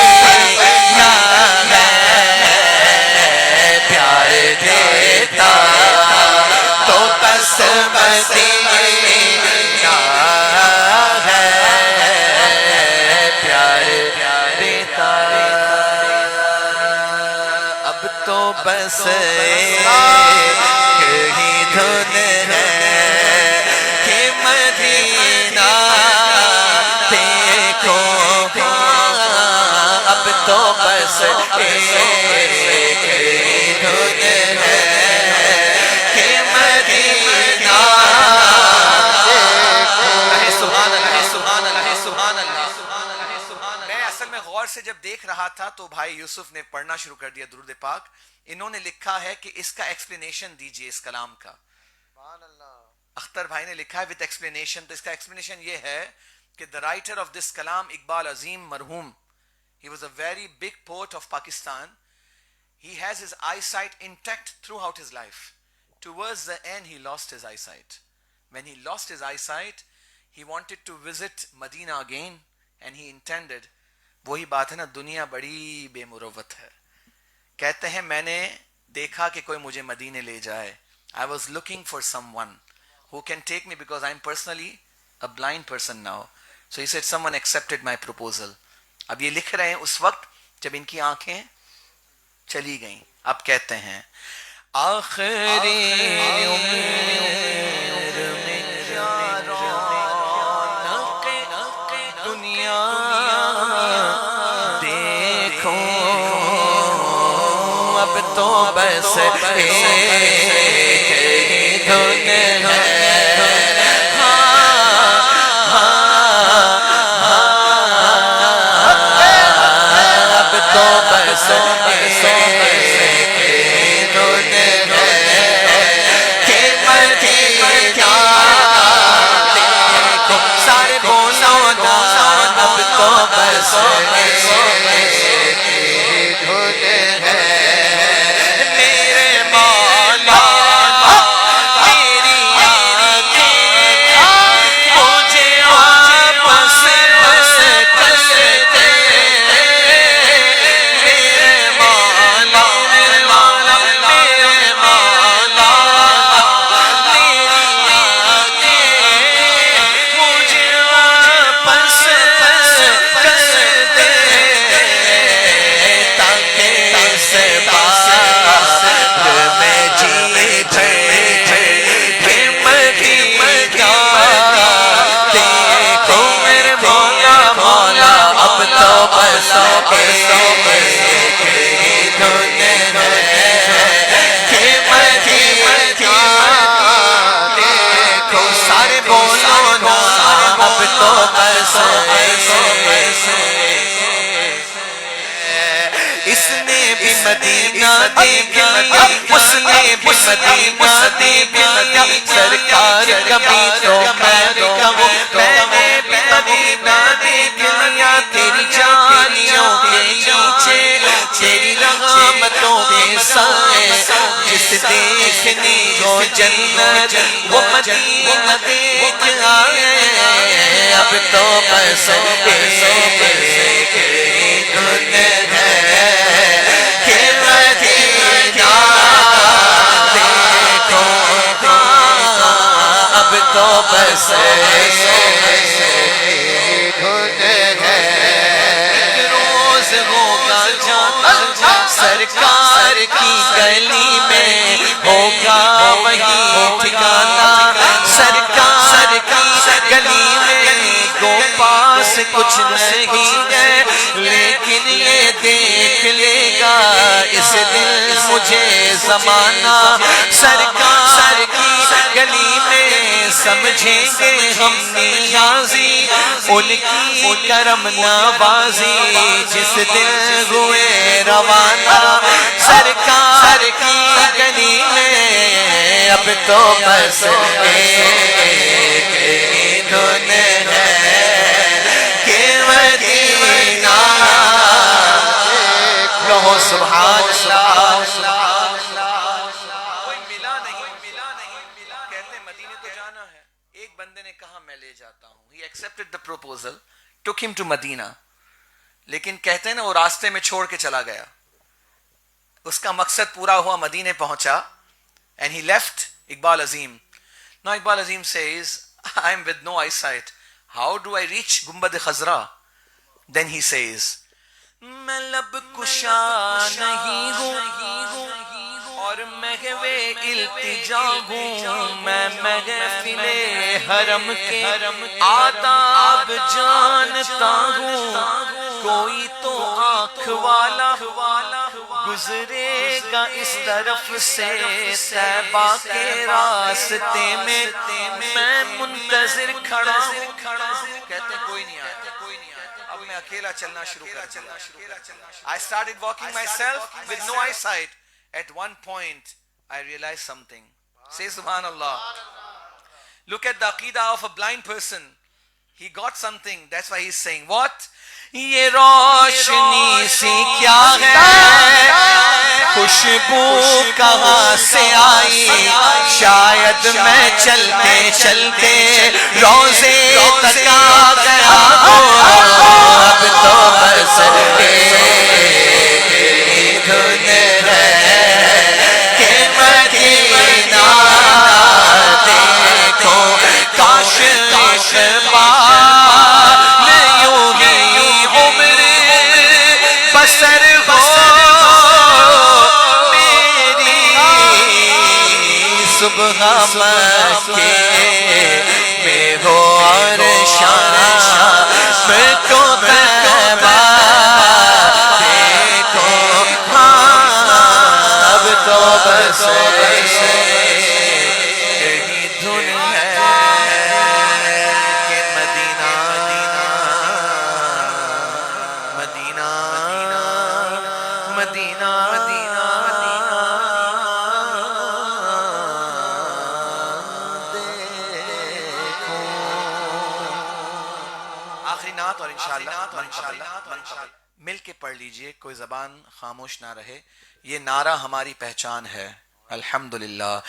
دیتا تو بس مدینہ ہے پیار دیتا اب تو بس یہی دھن ہے کہ مدینہ دیکھو اب تو بس سے جب دیکھ رہا تھا تو بھائی یوسف نے پڑھنا شروع کر دیا درود پاک. انہوں نے لکھا ہے کہ اس کا ایکسپلینیشن دیجئے اس کلام کا. اختر بھائی نے لکھا ہے وتھ ایکسپلینیشن. تو اس کا ایکسپلینیشن یہ ہے کہ the writer of this کلام اقبال عظیم مرحوم, he was a very big poet of Pakistan. He has his eyesight intact throughout his life. Towards the end he lost his eyesight. When he lost his eyesight, he wanted to visit Medina again and he intended. وہی بات ہے نا, دنیا بڑی بے مروت ہے. کہتے ہیں میں نے دیکھا کہ کوئی مجھے مدینے لے جائے. I was looking for someone who can take me because I'm personally a blind person now. So he said someone accepted my proposal. اب یہ لکھ رہے ہیں اس وقت جب ان کی آنکھیں چلی گئیں. اب کہتے ہیں آخری عمر میں دنیا اب تو بس ایک ہی دھن ہے اب تو بس ایک ہی دھن ہے کہ مدینہ دیکھو سارے بولو نا اب تو بس اس نے بھی مدینہ دیکھا اس نے بھی مدینہ دیکھا سرکار کبھی تو میں کہوں میں نے بھی مدینہ دیکھ لیا تیری جانیوں کے نیچے تیری رحمتوں کے سائے جس دیکھنے کو جنت وہ مدینہ دیکھ آئے اب تو بس ایک ہی دھن ہے کہ مدینہ دیکھو اب تو بس ایک ہی دھن ہے. روز ہوگا جانا سرکار کی گلی میں ہوگا وہی ٹھکانا سرکار کی گلی میں گو پاس کچھ نہیں ہے لیکن یہ دیکھ لے گا اس دل مجھے زمانہ سرکار کی گلی میں سمجھیں گے ہم نیازی ان کی کرم نوازی جس دن ہوئے روانہ سرکار کی گلی میں اب تو بس ایک ہی دھن ہے کہ مدینہ کہو سبحان اللہ کوئی ملا نہیں کہتے مدینے تو جانا ہے ایک بندے نے کہا میں لے جاتا ہوں he accepted the proposal took him to Medina لیکن کہتے ہیں نا وہ راستے میں چھوڑ کے چلا گیا اس کا مقصد پورا ہوا مدینے پہنچا and he left Iqbal Azim now Iqbal Azim says I am with no eyesight how do I reach Gumbad Khazra then he says میں لب کشا نہیں ہوں اور محوے التجا ہوں میں محفل حرم کے آداب جانتا ہوں کوئی تو آنکھ والا گزرے گا اس طرف سے طیبہ کے راستے میں میں منتظر کھڑا ہوں کہتے ہیں کوئی نہیں آیا اب میں اکیلا چلنا شروع کر دیا I started walking myself with no eyesight at one point I realized something say subhanallah look at the aqidah of a blind person he got something that's why he's saying what یہ روشنی سی کیا ہے خوشبو کہاں سے آئی شاید میں چلتے چلتے روزے تک آ گیا ہوں اب تو بس ایک دھن ہے کہ مدینہ دیکھو کاش صبح مکے میں ہو اور شام کو طیبہ دیکھو اب تو بس یہی دھن ہے کہ مدینہ مدینہ مدینہ اور انشاءاللہ مل کے پڑھ لیجئے کوئی زبان خاموش نہ رہے یہ نعرہ ہماری پہچان ہے الحمدللہ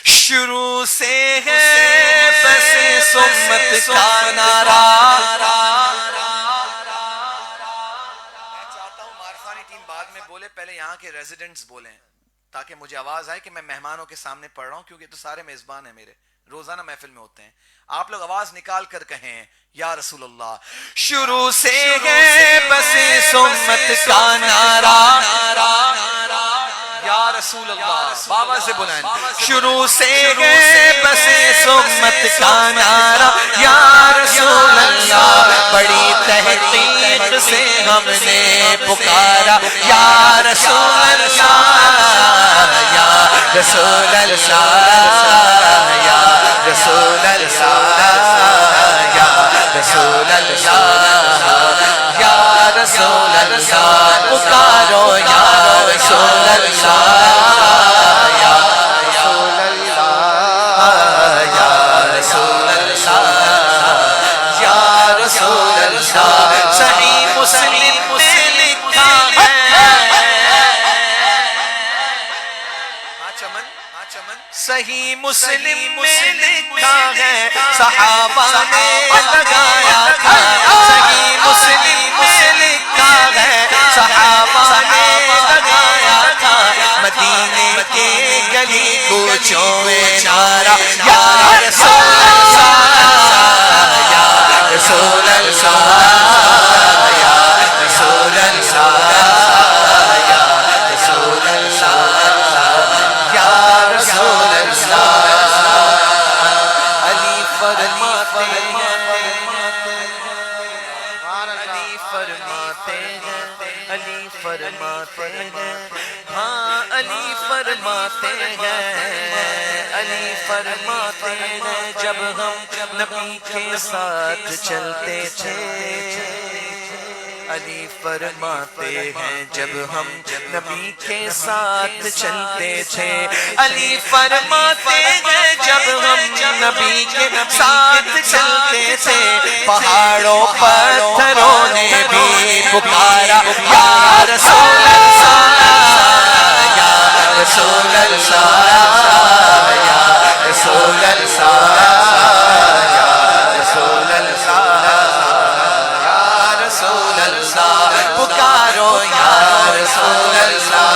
شروع سے ہے بس سمت کا نعرہ میں چاہتا ہوں معرفانی ٹیم بعد میں بولے پہلے یہاں کے ریزیڈنٹس بولیں تاکہ مجھے آواز آئے کہ میں مہمانوں کے سامنے پڑھ رہا ہوں کیونکہ تو سارے میزبان ہیں میرے روزانہ محفل میں ہوتے ہیں آپ لوگ آواز نکال کر کہیں یا رسول اللہ شروع سے ہے بس سمت کا نعرہ یا رسول اللہ بابا سے بلائیں شروع سے ہے بس سمت کا نعرہ یا رسول اللہ بڑی تحقیق سے ہم نے پکارا یا رسول اللہ یا رسول اللہ یا رسول اللہ یا رسول اللہ یا رسول اللہ پکارو یا رسول اللہ یا رسول اللہ یا رسول اللہ یا رسول اللہ صحیح مسلم میں لکھا ہے صحیح مسلم میں لکھا ہے صحابہ نے لگایا تھا صحیح مسلم میں لکھا ہے صحابہ نے لگایا تھا مدینے کے گلی کوچوں میں نعرہ یا رسول اللہ یا رسول اللہ یا رسول اللہ یا رسول اللہ یا رسول علی فرماتے ہیں علی فرماتے ہیں علی فرماتے ہیں ہاں علی فرماتے ہیں، علی فرماتے ہیں جب ہم نبی کے ساتھ چلتے تھے، علی فرماتے ہیں جب ہم نبی کے ساتھ چلتے تھے، علی فرماتے ہیں جب ہم نبی کے ساتھ چلتے تھے، پہاڑوں پتھروں نے بھی پکارا یا رسول اللہ، یا رسول اللہ، یا رسول اللہ، یا رسول اللہ، رسول اللہ پکارو یا رسول اللہ،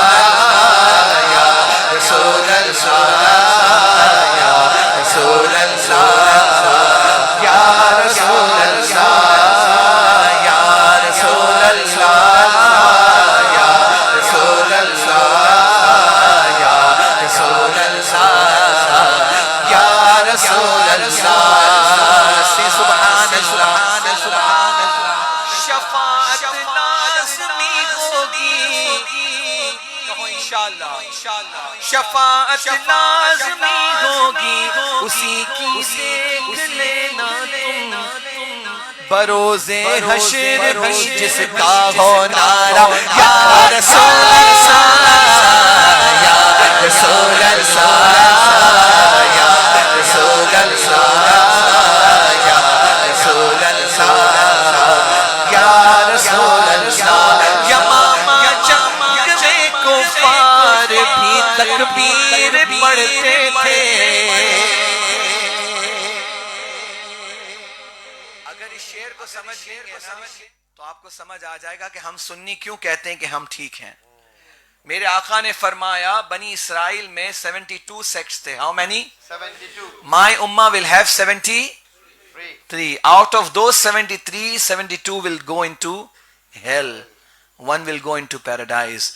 یا رسول اللہ، یا رسول اللہ، یا رسول اللہ، یا رسول اللہ، یا رسول اللہ، یا رسول اللہ، یا رسول اللہ، سے سبحان اللہ، سبحان اللہ، شفاعت لازمی ہوگی، کہو انشاءاللہ، شفاعت لازمی ہوگی، اسی کی دیکھ لینا تم بروز حشر بھی جس کا ہو نعرہ یا رسول اللہ، یا رسول اللہ، یا رسول اللہ، یا رسول اللہ، یا رسول اللہ، یمامہ جنگ میں کفار بھی تکبیر پڑھتے تھے۔ اگر اس شعر کو سمجھ لیں گے تو آپ کو سمجھ آ جائے گا کہ ہم سنی کیوں کہتے ہیں کہ ہم ٹھیک ہیں۔ میرے آقا نے فرمایا بنی اسرائیل میں 72 سیکٹس تھے. How many? 72. My ummah will have 73. Out of those 73, 72 will go into hell. One will go into paradise.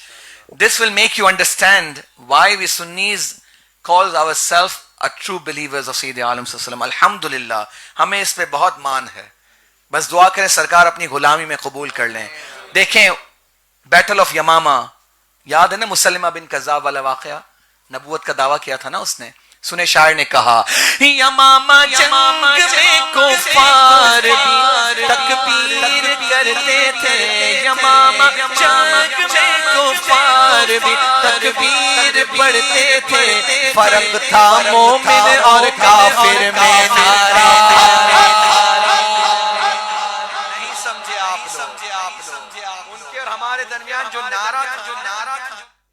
This will make you understand why we Sunnis call ourselves a true believers of Sayyid Alam Sallallahu Alaihi Wasallam. Alhamdulillah, ہمیں اس پہ بہت مان ہے. بس دعا کریں سرکار اپنی غلامی میں قبول کر لیں. دیکھیں بیٹل آف یمامہ یاد ہے نا، مسلمہ بن کذاب والا واقعہ، نبوت کا دعویٰ کیا تھا نا اس نے. سنے شاعر نے کہا یمامہ جنگ میں کفار بھی تکبیر کرتے تھے، یمامہ جنگ میں کفار بھی تکبیر پڑھتے تھے، فرق تھا مومن اور کافر میں نعرہ. نہیں سمجھے آپ لوگ؟ ان کے اور ہمارے درمیان جو نعرہ تھا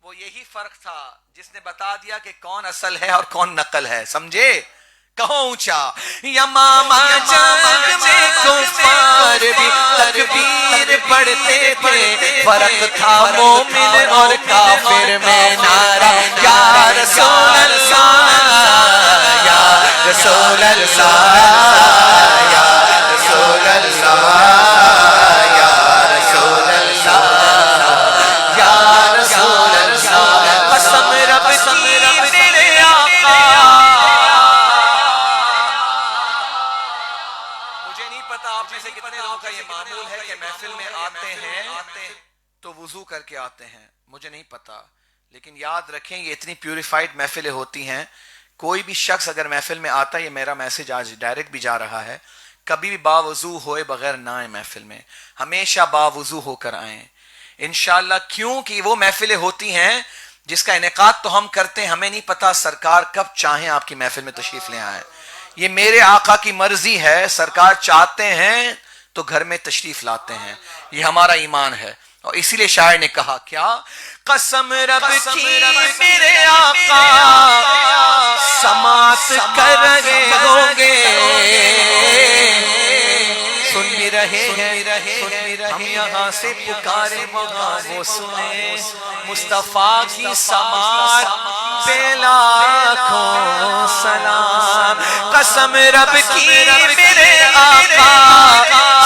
وہ یہی فرق تھا جس نے بتا دیا کہ کون اصل ہے اور کون نقل ہے. سمجھے؟ کہو اونچا. یمامہ جنگ میں کفار بھی تکبیر پڑھتے تھے، فرق تھا مومن اور کافر میں نعرہ یا رسول اللہ، یا رسول اللہ، یا رسول اللہ، یا رسول اللہ، یا رسول اللہ. قسم رب کی میرے آقا، مجھے نہیں پتا آپ میں سے کتنے لوگوں کا یہ معمول ہے کہ محفل میں آتے ہیں تو وضو کر کے آتے ہیں. مجھے نہیں پتا، لیکن یاد رکھیں یہ اتنی پیوریفائڈ محفلیں ہوتی ہیں. کوئی بھی شخص اگر محفل میں آتا ہے، یہ میرا میسج آج ڈائریکٹ بھی جا رہا ہے، کبھی بھی باوضو ہوئے بغیر نہ آئیں محفل میں، ہمیشہ باوضو ہو کر آئیں انشاءاللہ. کیوں کہ وہ محفلیں ہوتی ہیں جس کا انعقاد تو ہم کرتے ہیں، ہمیں نہیں پتا سرکار کب چاہیں آپ کی محفل میں تشریف لے آئیں. یہ میرے آقا کی مرضی ہے، سرکار چاہتے ہیں تو گھر میں تشریف لاتے ہیں. یہ ہمارا ایمان ہے. اور اسی لیے شاعر نے کہا کیا، قسم رب کی میرے آقا سماعت کر رہے ہوں گے، سن بھی رہے ہیں، ہم یہاں سے پکارے وہاں وہ سنے، مصطفیٰ کی سماعت پہ لاکھوں سلام. قسم رب کی میرے آقا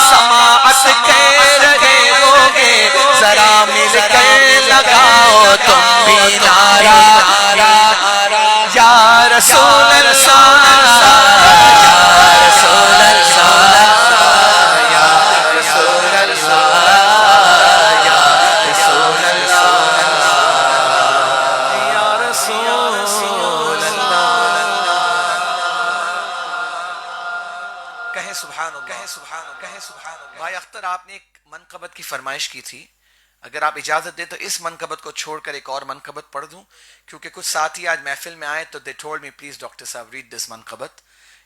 سماعت کر رہے ہوں گے، ذرا مل کے لگاؤ تم بھی نعرہ یا رسول اللہ، یا رسول اللہ، یا رسول اللہ، یا رسول اللہ. آپ نے ایک منقبت کی فرمائش کی تھی, اگر آپ اجازت دیں تو اس منقبت کو چھوڑ کر ایک اور منقبت پڑھ دوں, کیونکہ کچھ ساتھی آج محفل میں آئے تو they told me please Dr. Saab read this manqabat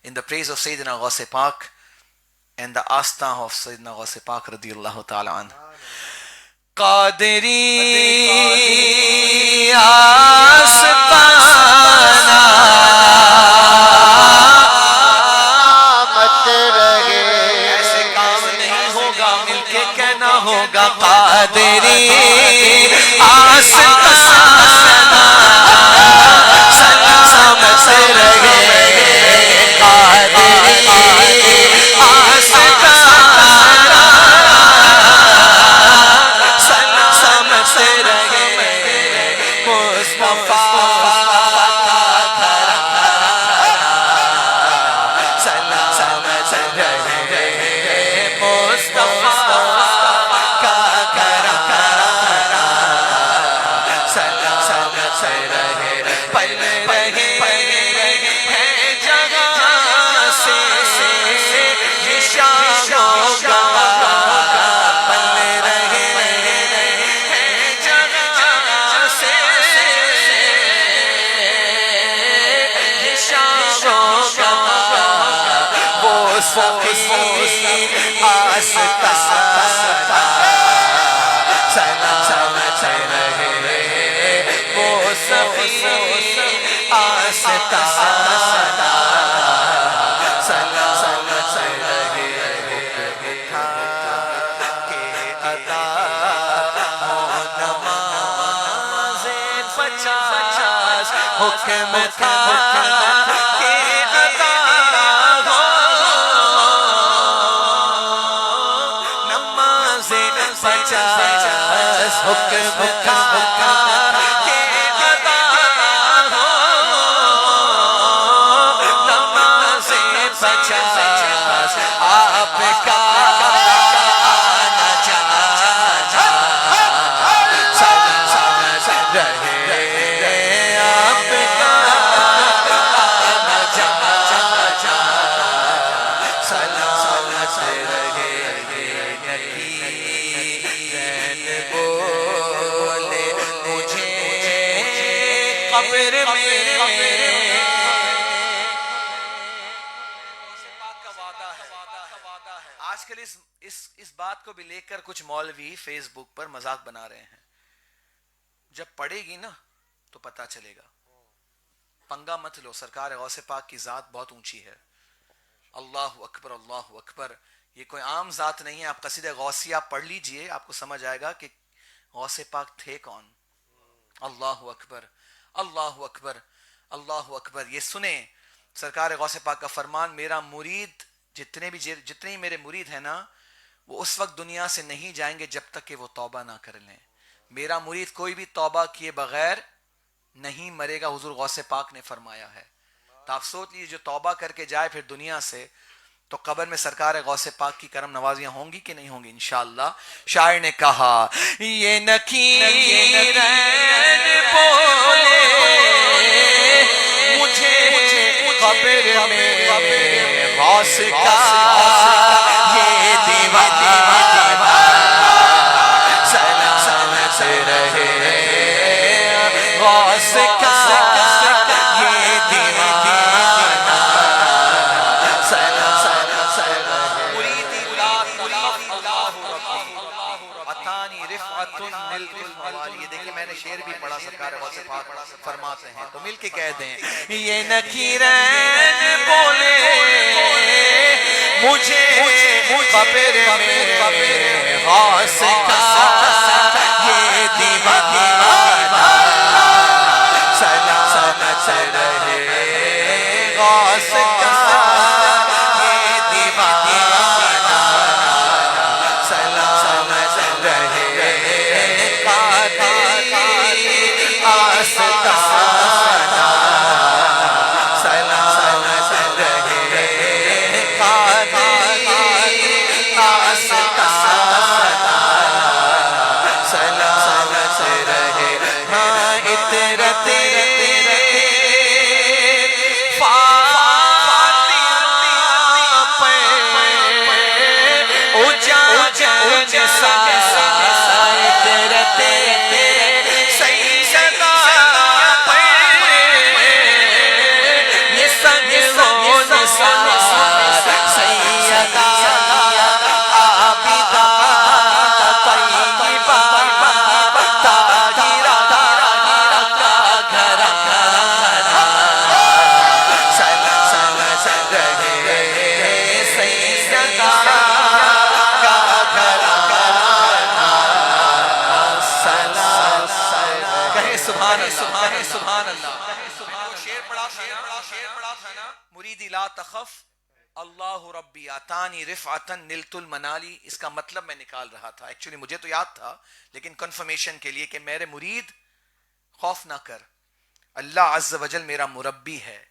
in the praise of Sayyidina Ghaus Pak and the Asta of Sayyidina Ghaus Pak radiyallahu ta'ala anhu. Qadri آستانہ مت رہے, ایسے کام نہیں ہوگا مل کے کہنا ہوگا قادری آستانہ سلامت رہے, قادری آستانہ حکم تھا کہ ادا ہو نماز 50, حکم تھا کہ ادا ہو نماز 50, آپ کا آنا جانا آج کل اس بات کو بھی لے کر کچھ مولوی فیس بک پر مذاق بنا رہے ہیں. جب پڑھے گی نا تو پتا چلے گا. پنگا مت لو, سرکار غوث پاک کی ذات بہت اونچی ہے. اللہ اکبر اللہ اکبر, یہ کوئی عام ذات نہیں ہے. آپ قصیدہ غوثیہ پڑھ لیجئے, آپ کو سمجھ آئے گا کہ غوث پاک تھے کون. اللہ اکبر اللہ اکبر اللہ اکبر. یہ سنیں سرکار غوث پاک کا فرمان, میرا مرید جتنے ہی میرے مرید ہیں نا, وہ اس وقت دنیا سے نہیں جائیں گے جب تک کہ وہ توبہ نہ کر لیں. میرا مرید کوئی بھی توبہ کیے بغیر نہیں مرے گا, حضور غوث پاک نے فرمایا ہے. تو آپ سوچ لیجیے, جو توبہ کر کے جائے پھر دنیا سے, تو قبر میں سرکار غوث پاک کی کرم نوازیاں ہوں گی کہ نہیں ہوں گی انشاءاللہ. شاعر نے کہا یہ نکیرین بولے مجھے قبر میں غوث کا یہ دیوانہ سلامت رہے, غوث کا یہ دیوانہ سلامت رہے. مریدی اتانی رفعت یہ دیکھیں میں نے شعر بھی پڑھا, سرکار غوث پاک فرماتے ہیں, تو مل کے کہہ دیں یہ نکیرین بولے مجھے قبر میں غوث کا یہ دیوانہ سلامت رہے, غوث کا یہ دیوانہ سلامت رہے, قادری آستانہ سلامت رہے, قادری آستانہ سبحان اللہ سبحان اللہ. شعر پڑھا تھا نا, مریدی لا تخف اللہ ربی آتانی رفعتا نلت المنالی. اس کا مطلب میں نکال رہا تھا, ایکچولی مجھے تو یاد تھا لیکن کنفرمیشن کے لیے کہ میرے مرید خوف نہ کر, اللہ عز و جل میرا مربی ہے,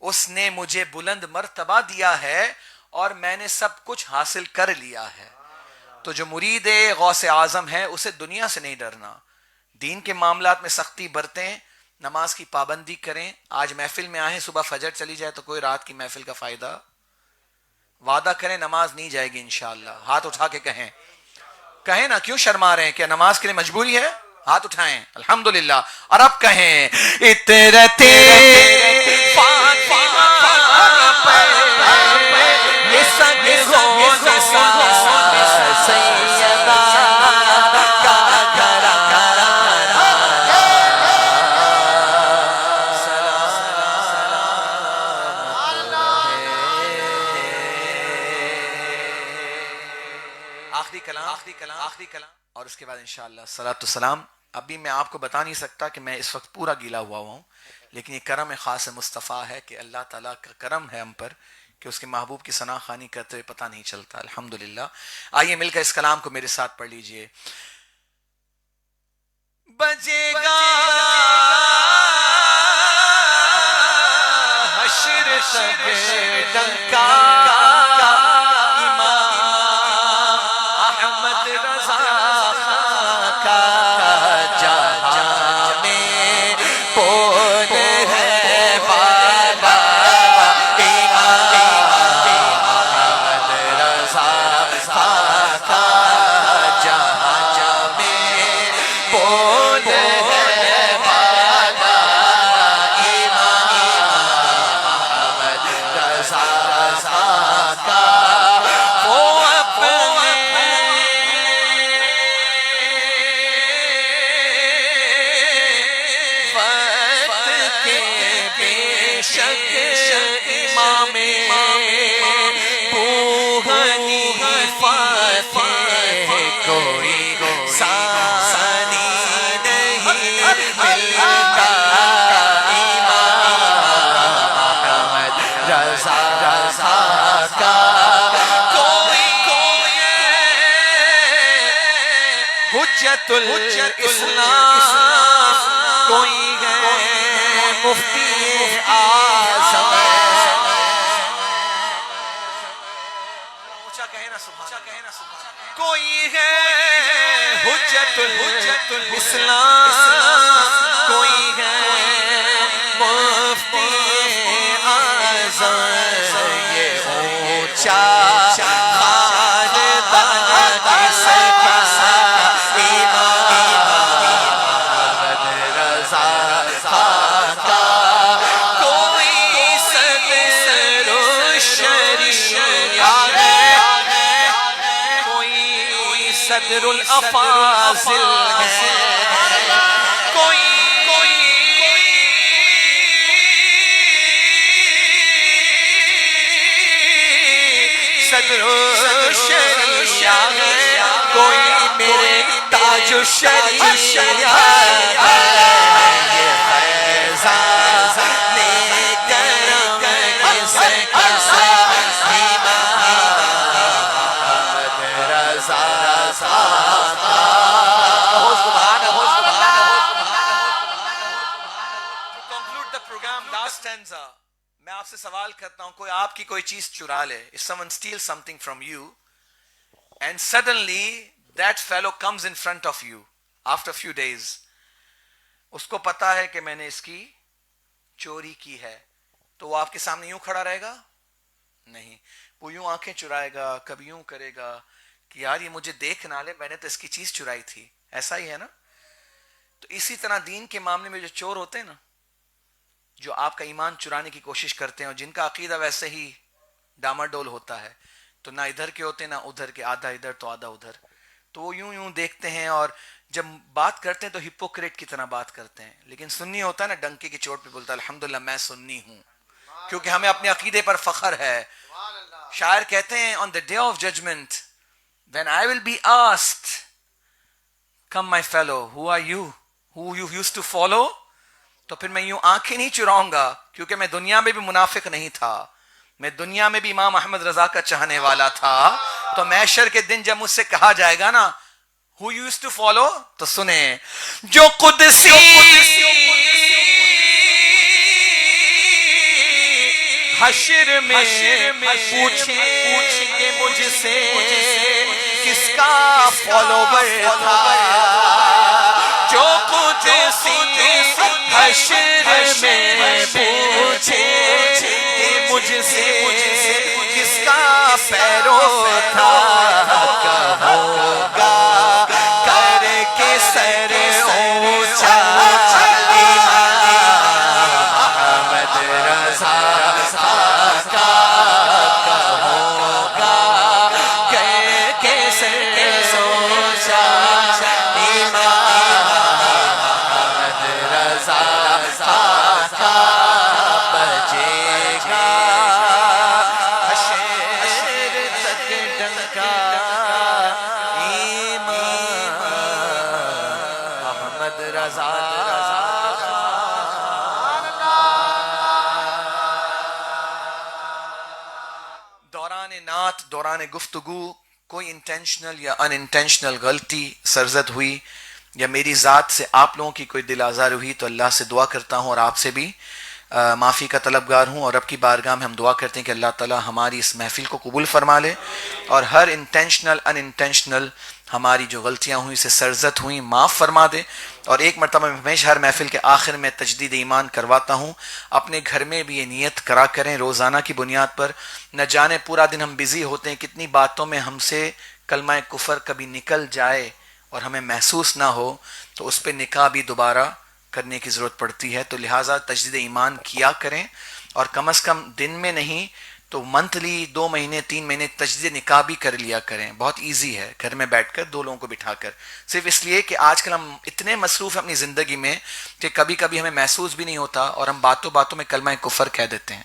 اس نے مجھے بلند مرتبہ دیا ہے اور میں نے سب کچھ حاصل کر لیا ہے. تو جو مرید غوث اعظم ہے اسے دنیا سے نہیں ڈرنا, دین کے معاملات میں سختی برتیں, نماز کی پابندی کریں. آج محفل میں آئیں, صبح فجر چلی جائے تو کوئی رات کی محفل کا فائدہ. وعدہ کریں نماز نہیں جائے گی انشاءاللہ. ہاتھ اٹھا کے کہیں نا, کیوں شرما رہے ہیں, کیا نماز کے لیے مجبوری ہے؟ ہاتھ اٹھائیں الحمدللہ. اور اب کہیں اطرتے آخری کلام اور اس کے بعد انشاءاللہ صلاۃ والسلام. ابھی میں آپ کو بتا نہیں سکتا کہ میں اس وقت پورا گیلا ہوا ہوں, لیکن یہ کرم خاص مصطفیٰ ہے کہ اللہ تعالیٰ کا کرم ہے ہم پر کہ اس کے محبوب کی ثنا خوانی کرتے ہوئے پتہ نہیں چلتا. الحمدللہ. آئیے مل کر اس کلام کو میرے ساتھ پڑھ لیجئے. بجے گا حشر تک ڈنکا حجت الاسلام کوئی ہے مفتی اعظم. اونچا کہے نا سبحان. کوئی ہے حجت الاسلام کوئی ہے مفتی اعظم. یہ اونچا صدر الافاضل ہے, کوئی صدر الشریعہ ہے, کوئی میرے تاج الشریعہ ہے. یہ فیضان کرم کسے میں آپ سے سوال کرتا ہوں, کوئی آپ کی کوئی چیز چرا لے, if someone steals something from you and suddenly that fellow comes in front of you after few days, اس کو پتا ہے کہ میں نے اس کی چوری کی ہے, تو وہ آپ کے سامنے یوں کھڑا رہے گا؟ نہیں, وہ یوں آنکھیں چرائے گا, کبھی یوں کرے گا کہ یار یہ مجھے دیکھ نہ لے, میں نے تو اس کی چیز چرائی تھی. ایسا ہی ہے نا. تو اسی طرح دین کے معاملے میں جو چور ہوتے ہیں نا, جو آپ کا ایمان چرانے کی کوشش کرتے ہیں اور جن کا عقیدہ ویسے ہی ڈاماڈول ہوتا ہے, تو نہ ادھر کے ہوتے نہ ادھر کے, آدھا ادھر تو آدھا ادھر, تو وہ یوں دیکھتے ہیں اور جب بات کرتے ہیں تو ہپوکریٹ کی طرح بات کرتے ہیں. لیکن سنی ہوتا ہے نا, ڈنکے کی چوٹ پہ بولتا ہے الحمدللہ میں سنی ہوں, کیونکہ ہمیں اپنے عقیدے پر فخر ہے. شاعر کہتے ہیں on the day of judgment when I will be asked, come my fellow, who are you, who you used to follow, تو پھر میں یوں آنکھیں نہیں چراؤں گا، کیونکہ میں دنیا میں بھی منافق نہیں تھا، میں دنیا میں بھی امام احمد رضا کا چاہنے والا تھا. تو محشر کے دن جب مجھ سے کہا جائے گا نا who you used to follow، تو سنیں جو قدسی حشر میں پوچھیں گے مجھ سے کس کا فالوور تھا، جو قدسی حشر میں پوچھیں گے مجھ سے کس کا پیرو تھا، کہوں گا کر کے سر اونچا احمد رضا کا، کہوں گا کر کے سر اونچا احمد رضا کا بجے گا حشر تک ڈنکا ایمان احمد رضا. دوران نعت، دوران گفتگو کوئی انٹینشنل یا ان انٹینشنل غلطی سرزد ہوئی یا میری ذات سے آپ لوگوں کی کوئی دل آزار ہوئی تو اللہ سے دعا کرتا ہوں اور آپ سے بھی معافی کا طلبگار ہوں، اور رب کی بارگاہ میں ہم دعا کرتے ہیں کہ اللہ تعالی ہماری اس محفل کو قبول فرما لے اور ہر انٹینشنل ان انٹینشنل ہماری جو غلطیاں ہوئیں سے سرزد ہوئیں معاف فرما دے. اور ایک مرتبہ میں ہمیشہ ہر محفل کے آخر میں تجدید ایمان کرواتا ہوں، اپنے گھر میں بھی یہ نیت کرا کریں روزانہ کی بنیاد پر. نہ جانے پورا دن ہم بزی ہوتے ہیں، کتنی باتوں میں ہم سے کلمہ کفر کبھی نکل جائے اور ہمیں محسوس نہ ہو تو اس پہ نکاح بھی دوبارہ کرنے کی ضرورت پڑتی ہے. تو لہٰذا تجدید ایمان کیا کریں، اور کم از کم دن میں نہیں تو منتھلی 2 مہینے 3 مہینے تجدید نکاح بھی کر لیا کریں. بہت ایزی ہے گھر میں بیٹھ کر 2 لوگوں کو بٹھا کر، صرف اس لیے کہ آج کل ہم اتنے مصروف ہیں اپنی زندگی میں کہ کبھی کبھی ہمیں محسوس بھی نہیں ہوتا اور ہم باتوں باتوں میں کلمہ کفر کہہ دیتے ہیں،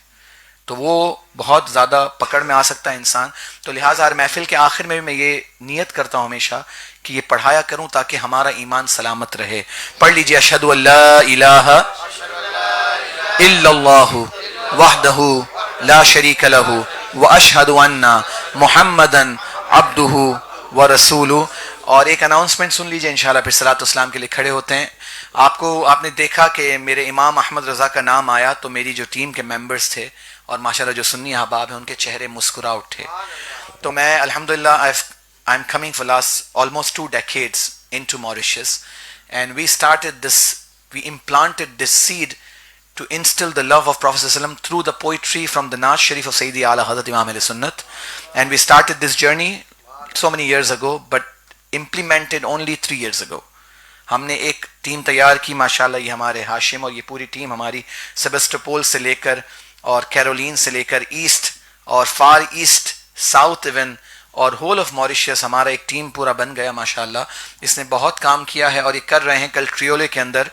تو وہ بہت زیادہ پکڑ میں آ سکتا ہے انسان. تو لہٰذا ہر محفل کے آخر میں بھی میں یہ نیت کرتا ہوں ہمیشہ کہ یہ پڑھایا کروں تاکہ ہمارا ایمان سلامت رہے. پڑھ لیجیے اشہد ان لا الہ الا اللہ وحدہ لا شریک لہ واشہد ان محمدا عبدہ ورسولہ. اور ایک اناؤنسمنٹ سن لیجیے انشاءاللہ، پھر صلاۃ والسلام کے لیے کھڑے ہوتے ہیں. آپ نے دیکھا کہ میرے امام احمد رضا کا نام آیا تو میری جو ٹیم کے ممبرز تھے اور ماشاءاللہ جو سنی احباب ہیں ان کے چہرے مسکرا اٹھے. تو میں الحمدللہ I'm coming for last almost 2 decades into Mauritius, and we implanted this seed to instill the love of Prophet ﷺ through the poetry from the Naaz Sharif of Sayyidi Ala Hazrat Imam Ahl Sunnat. And we started this journey so many years ago, but implemented only 3 years ago. ہم نے ایک ٹیم تیار کی ماشاءاللہ، یہ ہمارے ہاشم اور یہ پوری ٹیم ہماری سیبسٹوپول سے لے کر اور کیرولین سے لے کر ایسٹ اور فار ایسٹ ساؤتھ ایون اور ہول آف موریشیس، ہمارا ایک ٹیم پورا بن گیا ماشاءاللہ. اس نے بہت کام کیا ہے اور یہ کر رہے ہیں. کل ٹریولے کے اندر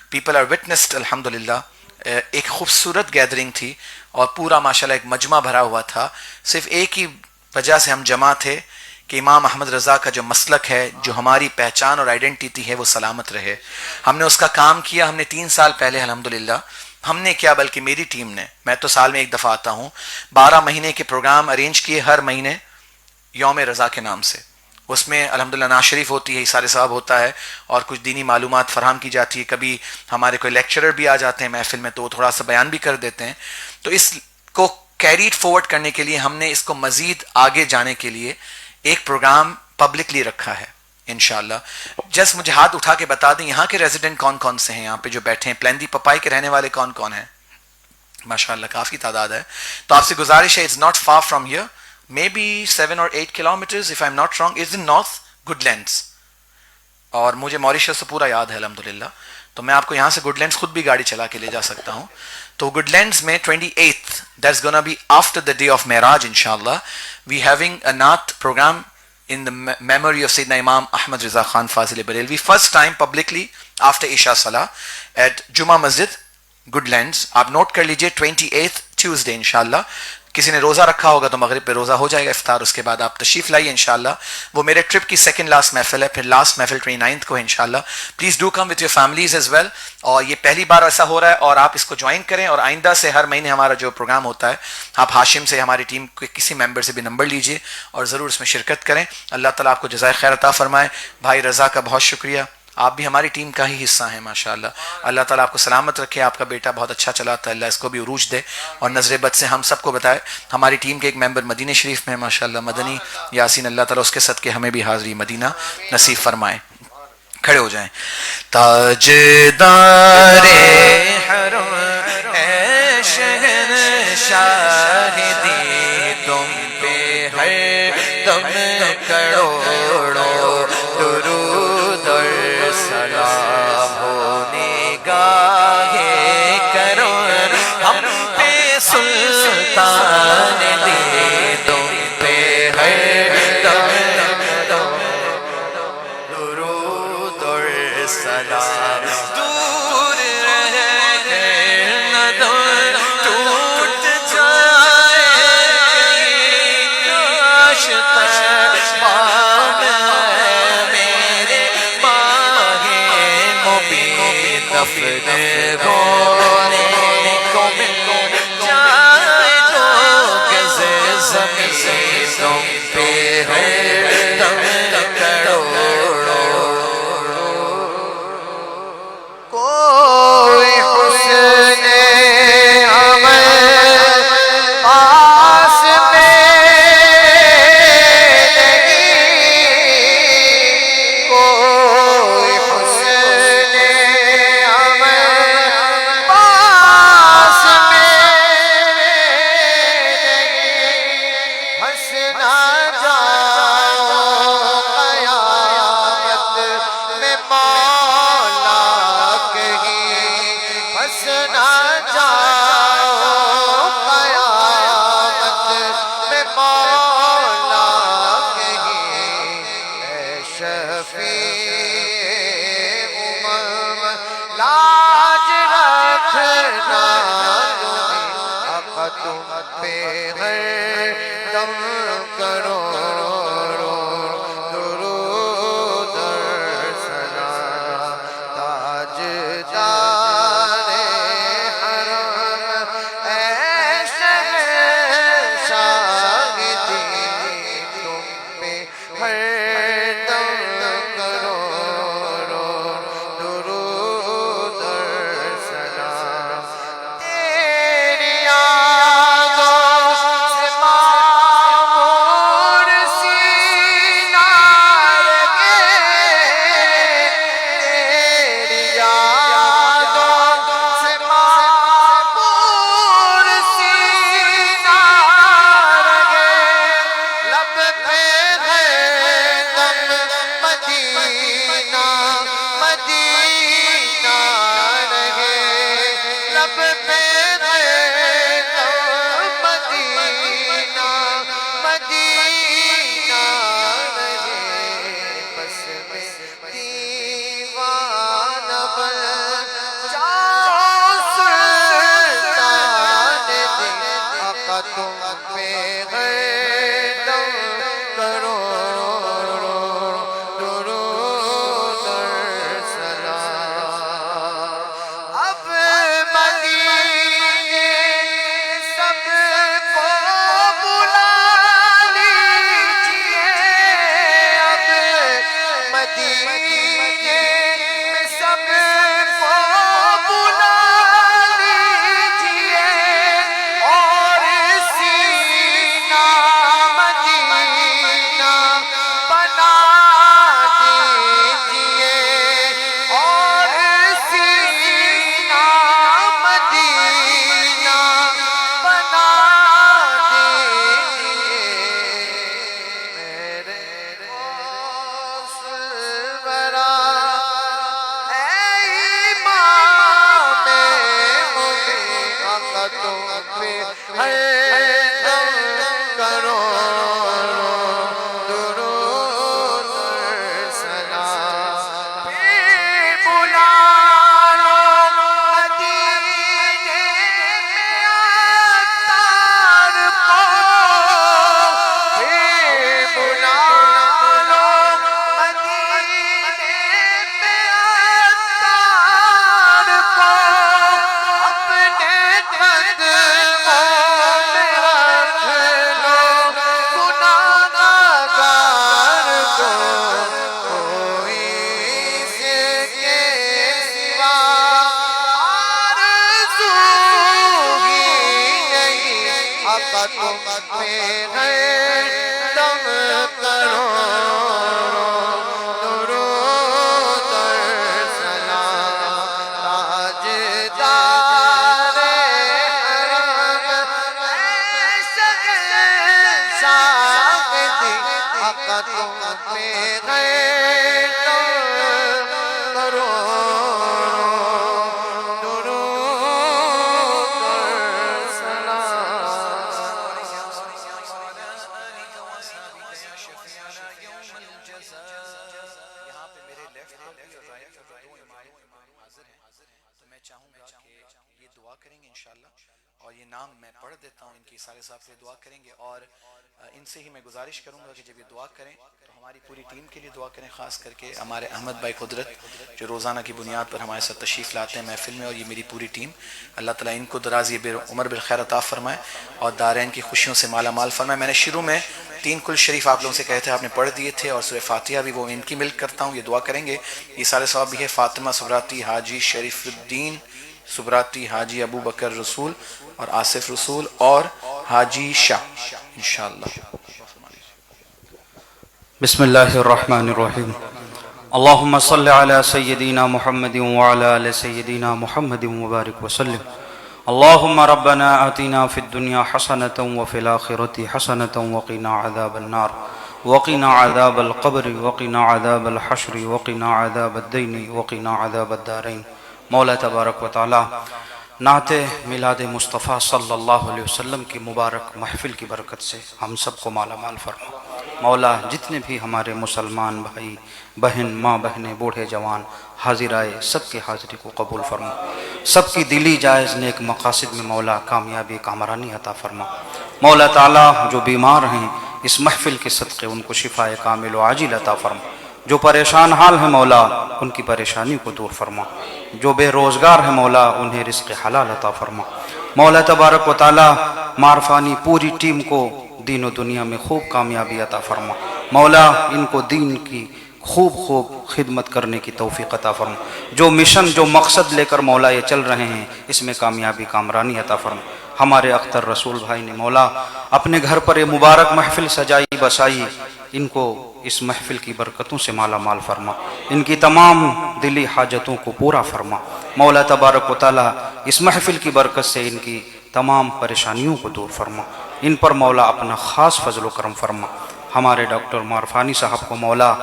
پیپل آر وٹنسڈ الحمدللہ. ایک خوبصورت گیدرنگ تھی اور پورا ماشاءاللہ ایک مجمع بھرا ہوا تھا. صرف ایک ہی وجہ سے ہم جمع تھے کہ امام احمد رضا کا جو مسلک ہے، جو ہماری پہچان اور آئیڈینٹی ہے، وہ سلامت رہے. ہم نے اس کا کام کیا. ہم نے 3 سال پہلے الحمدللہ، ہم نے کیا بلکہ میری ٹیم نے، میں تو سال میں ایک دفعہ آتا ہوں، 12 مہینے کے پروگرام ارینج کیے ہر مہینے یوم رضا کے نام سے. اس میں الحمدللہ نعت شریف ہوتی ہے، اثار ثواب ہوتا ہے اور کچھ دینی معلومات فراہم کی جاتی ہے. کبھی ہمارے کوئی لیکچرر بھی آ جاتے ہیں محفل میں تو وہ تھوڑا سا بیان بھی کر دیتے ہیں. تو اس کو کیریڈ فارورڈ کرنے کے لیے ہم نے اس کو مزید آگے جانے کے لیے ایک پروگرام پبلکلی رکھا ہے انشاءاللہ. جسٹ مجھے ہاتھ اٹھا کے بتا دیں یہاں کے ریزیڈنٹ کون کون سے ہیں، یہاں پہ جو بیٹھے ہیں پلیندی پپائی کے رہنے والے کون کون ہیں؟ ماشاءاللہ کافی تعداد ہے. تو آپ سے گزارش ہے، it's not far from here, maybe 7 or 8 kilometers if I'm not wrong, is in North Goodlands. اور مجھے موریشس سے پورا یاد ہے الحمدللہ. تو میں آپ کو یہاں سے گڈ لینڈس خود بھی گاڑی چلا کے لے جا سکتا ہوں. تو گڈ لینڈس میں 28th, that's gonna be after the day of Miraj inshallah, we having a naat program in the memory of Sayyidina Imam Ahmad Riza Khan Fazil Barelvi, first time publicly after Isha Salah at Juma Masjid Goodlands. آپ نوٹ کر لیجئے 28th Tuesday انشاءاللہ. کسی نے روزہ رکھا ہوگا تو مغرب پہ روزہ ہو جائے گا افطار، اس کے بعد آپ تشریف لائیے انشاءاللہ. وہ میرے ٹرپ کی سیکنڈ لاسٹ محفل ہے، پھر لاسٹ محفل 29 کو ہے انشاءاللہ. Please do come with your families as well. اور یہ پہلی بار ایسا ہو رہا ہے اور آپ اس کو جوائن کریں، اور آئندہ سے ہر مہینے ہمارا جو پروگرام ہوتا ہے آپ ہاشم سے ہماری ٹیم کے کسی ممبر سے بھی نمبر لیجئے اور ضرور اس میں شرکت کریں. اللہ تعالیٰ آپ کو جزائے خیر عطا فرمائے. بھائی رضا کا بہت شکریہ، آپ بھی ہماری ٹیم کا ہی حصہ ہیں ماشاءاللہ. اللہ تعالیٰ آپ کو سلامت رکھے. آپ کا بیٹا بہت اچھا چلاتا ہے، اللہ اس کو بھی عروج دے اور نظر بد سے ہم سب کو بتائے. ہماری ٹیم کے ایک ممبر مدینہ شریف میں ماشاءاللہ مدنی یاسین، اللہ تعالیٰ اس کے صدقے ہمیں بھی حاضری مدینہ نصیب فرمائے. کھڑے ہو جائیں. تاجدار حرم اے شہنشاہ دی، تم پہ ہر دم کروڑوں درود اور سلام ہو. نگاہ کرو ہم پہ سلطان دی، تم پہ ہر دم درود اور سلام. دور رہ کر نہ ٹوٹ جائے کاش میرے ماہ مبین دفن ہونے کو مل جائے جو گز زمین، تم پہ ہر دم کروڑوں. کوئی حسن عمل پاس میں نہیں، کوئی حسن عمل پاس میں نہیں. ہنسنا جاؤ قیامت میں مولا کہیں، ہنسنا جاؤ قیامت میں مولا کہیں. اے شفیع امم لاج رکھنا تمہیں، آقا تم پہ ہر دم کرو درود اور سلام. تاجدار حرم اے شہنشاہ دی، تم پہ ہر دم کرو درود اور سلام. تیری یادوں سے معمور سینہ رہے، تیری یادوں سے معمور سینہ رہے. لب پہ ہے دم مدینہ مدینہ رہے، لب پہ ہے دم مدینہ مدینہ رہے. بس میں دیوانہ بن جاؤ سلطان دی، آقا تم پہ ہر دم کرو درود اور سلام. اب مدینے سب کو بلا لیجئے، اب مدینے میں سب کو بلا لیجئے، اور سینہ مدینہ بنا دیجئے، اور سینہ مدینہ بنا دیجئے. میرے غوث الورا اے امام مبین، آقا تم پہ ہر دم کرو درود اور سلام. پھر بلا لو مدینے میں عطار اور یہ نام میں پڑھ دیتا ہوں، ان کی سارے صاحب کے دعا کریں گے، اور ان سے ہی میں گزارش کروں گا کہ جب یہ دعا کریں تو ہماری پوری ٹیم کے لیے دعا کریں، خاص کر کے ہمارے احمد بھائی قدرت جو روزانہ کی بنیاد پر ہمارے ساتھ تشریف لاتے ہیں محفل میں، اور یہ میری پوری ٹیم، اللہ تعالیٰ ان کو دراز عمر بالخیر عطا فرمائے اور دارین کی خوشیوں سے مالا مال فرمائے۔ میں نے شروع میں 3 کل شریف آپ لوگوں سے کہے تھے، آپ نے پڑھ دیے تھے، اور سورہ فاتحہ بھی وہ ان کی ملک کرتا ہوں، یہ دعا کریں گے۔ یہ سارے ثواب بھی ہے فاطمہ سبراتی حاجی شریف الدین سبراتی حاجی ابو بکر رسول اور آصف رسول اور حاجی شاہ انشاءاللہ۔ بسم اللہ الرحمن الرحیم۔ اللہم صل علی سیدنا محمد وعلی آل سیدنا محمد وبارک وسلم۔ اللہم ربنا آتنا فی الدنیا حسنة وفی الآخرة حسنة وقنا عذاب النار وقنا عذاب القبر وقنا عذاب الحشر وقنا عذاب الدین وقنا عذاب الدارین۔ مولا تبارک و تعالی نعت میلاد مصطفیٰ صلی اللہ علیہ وسلم کی مبارک محفل کی برکت سے ہم سب کو مالا مال فرما۔ مولا جتنے بھی ہمارے مسلمان بھائی بہن ماں بہنیں بوڑھے جوان حاضر آئے، سب کی حاضری کو قبول فرما، سب کی دلی جائز نیک مقاصد میں مولا کامیابی کامرانی عطا فرما۔ مولا تعالیٰ جو بیمار ہیں اس محفل کے صدقے ان کو شفاء کامل و عاجل عطا فرما، جو پریشان حال ہیں مولا ان کی پریشانی کو دور فرما، جو بے روزگار ہیں مولا انہیں رزق حلال عطا فرما۔ مولا تبارک و تعالی معرفانی پوری ٹیم کو دین و دنیا میں خوب کامیابی عطا فرما۔ مولا ان کو دین کی خوب خدمت کرنے کی توفیق عطا فرما، جو مشن جو مقصد لے کر مولا یہ چل رہے ہیں اس میں کامیابی کامرانی عطا فرما۔ ہمارے اختر رسول بھائی نے مولا اپنے گھر پر یہ مبارک محفل سجائی بسائی، ان کو اس محفل کی برکتوں سے مالا مال فرما، ان کی تمام دلی حاجتوں کو پورا فرما۔ مولا تبارک و تعالی اس محفل کی برکت سے ان کی تمام پریشانیوں کو دور فرما، ان پر مولا اپنا خاص فضل و کرم فرما۔ ہمارے ڈاکٹر معرفانی صاحب کو مولا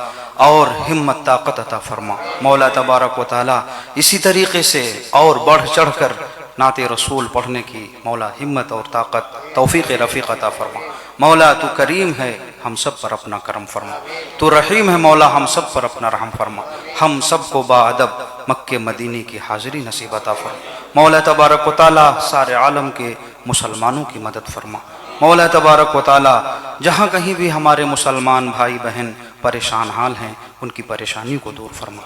اور ہمت طاقت عطا فرما۔ مولا تبارک و تعالی اسی طریقے سے اور بڑھ چڑھ کر نعت رسول پڑھنے کی مولا ہمت اور طاقت توفیق رفیق عطا فرما۔ مولا تو کریم ہے، ہم سب پر اپنا کرم فرما، تو رحیم ہے مولا، ہم سب پر اپنا رحم فرما، ہم سب کو با ادب مکہ مدینے کی حاضری نصیب عطا فرما۔ مولا تبارک و تعالی سارے عالم کے مسلمانوں کی مدد فرما۔ مولا تبارک و تعالی جہاں کہیں بھی ہمارے مسلمان بھائی بہن پریشان حال ہیں ان کی پریشانیوں کو دور فرما۔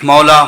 مولا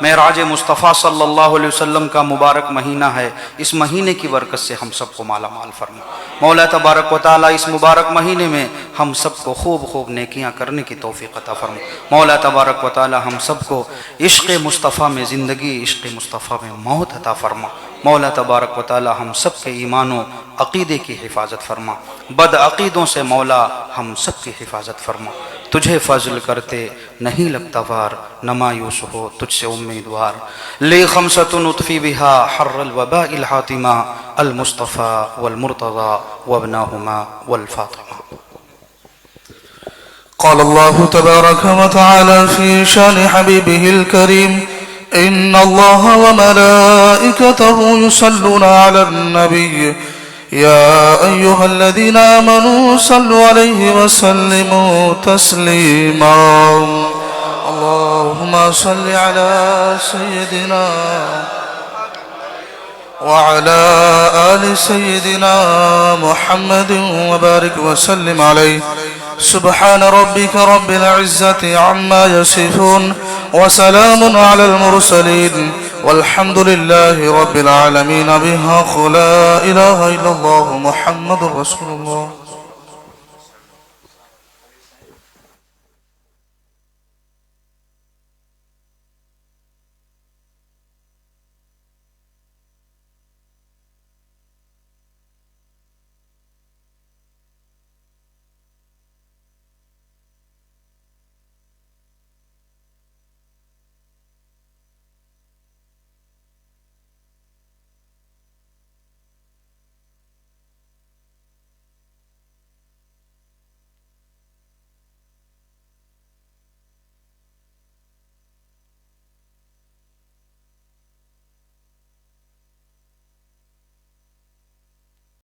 معراج مصطفیٰ صلی اللہ علیہ وسلم کا مبارک مہینہ ہے، اس مہینے کی برکت سے ہم سب کو مالا مال فرما۔ مولا تبارک و تعالی اس مبارک مہینے میں ہم سب کو خوب نیکیاں کرنے کی توفیق عطا فرما۔ مولا تبارک و تعالی ہم سب کو عشق مصطفیٰ میں زندگی، عشق مصطفیٰ میں موت عطا فرما۔ مولا تبارک و تعالی ہم سب کے ایمان و عقیدے کی حفاظت فرما، بد عقیدوں سے مولا ہم سب کی حفاظت فرما۔ تجھے فضل کرتے نہیں لگتا وار، نہ مایوس ہو تجھ سے امیدوار۔ لی خمسۃ نطفی بہا حر الوباء الحاتمہ، المصطفیٰ والمرتضی وابناہما والفاطمہ۔ قال الله تبارك وتعالى في شان حبيبه الكريم إن الله وملائكته يصلون على النبي يا أيها الذين آمنوا صلوا عليه وسلموا تسليما اللهم صل على سيدنا وعلى آل سيدنا محمد وبارك وسلم عليه سبحان ربك رب العزة عما يصفون وسلام على المرسلين والحمد لله رب العالمين بها لا إله إلا الله محمد رسول الله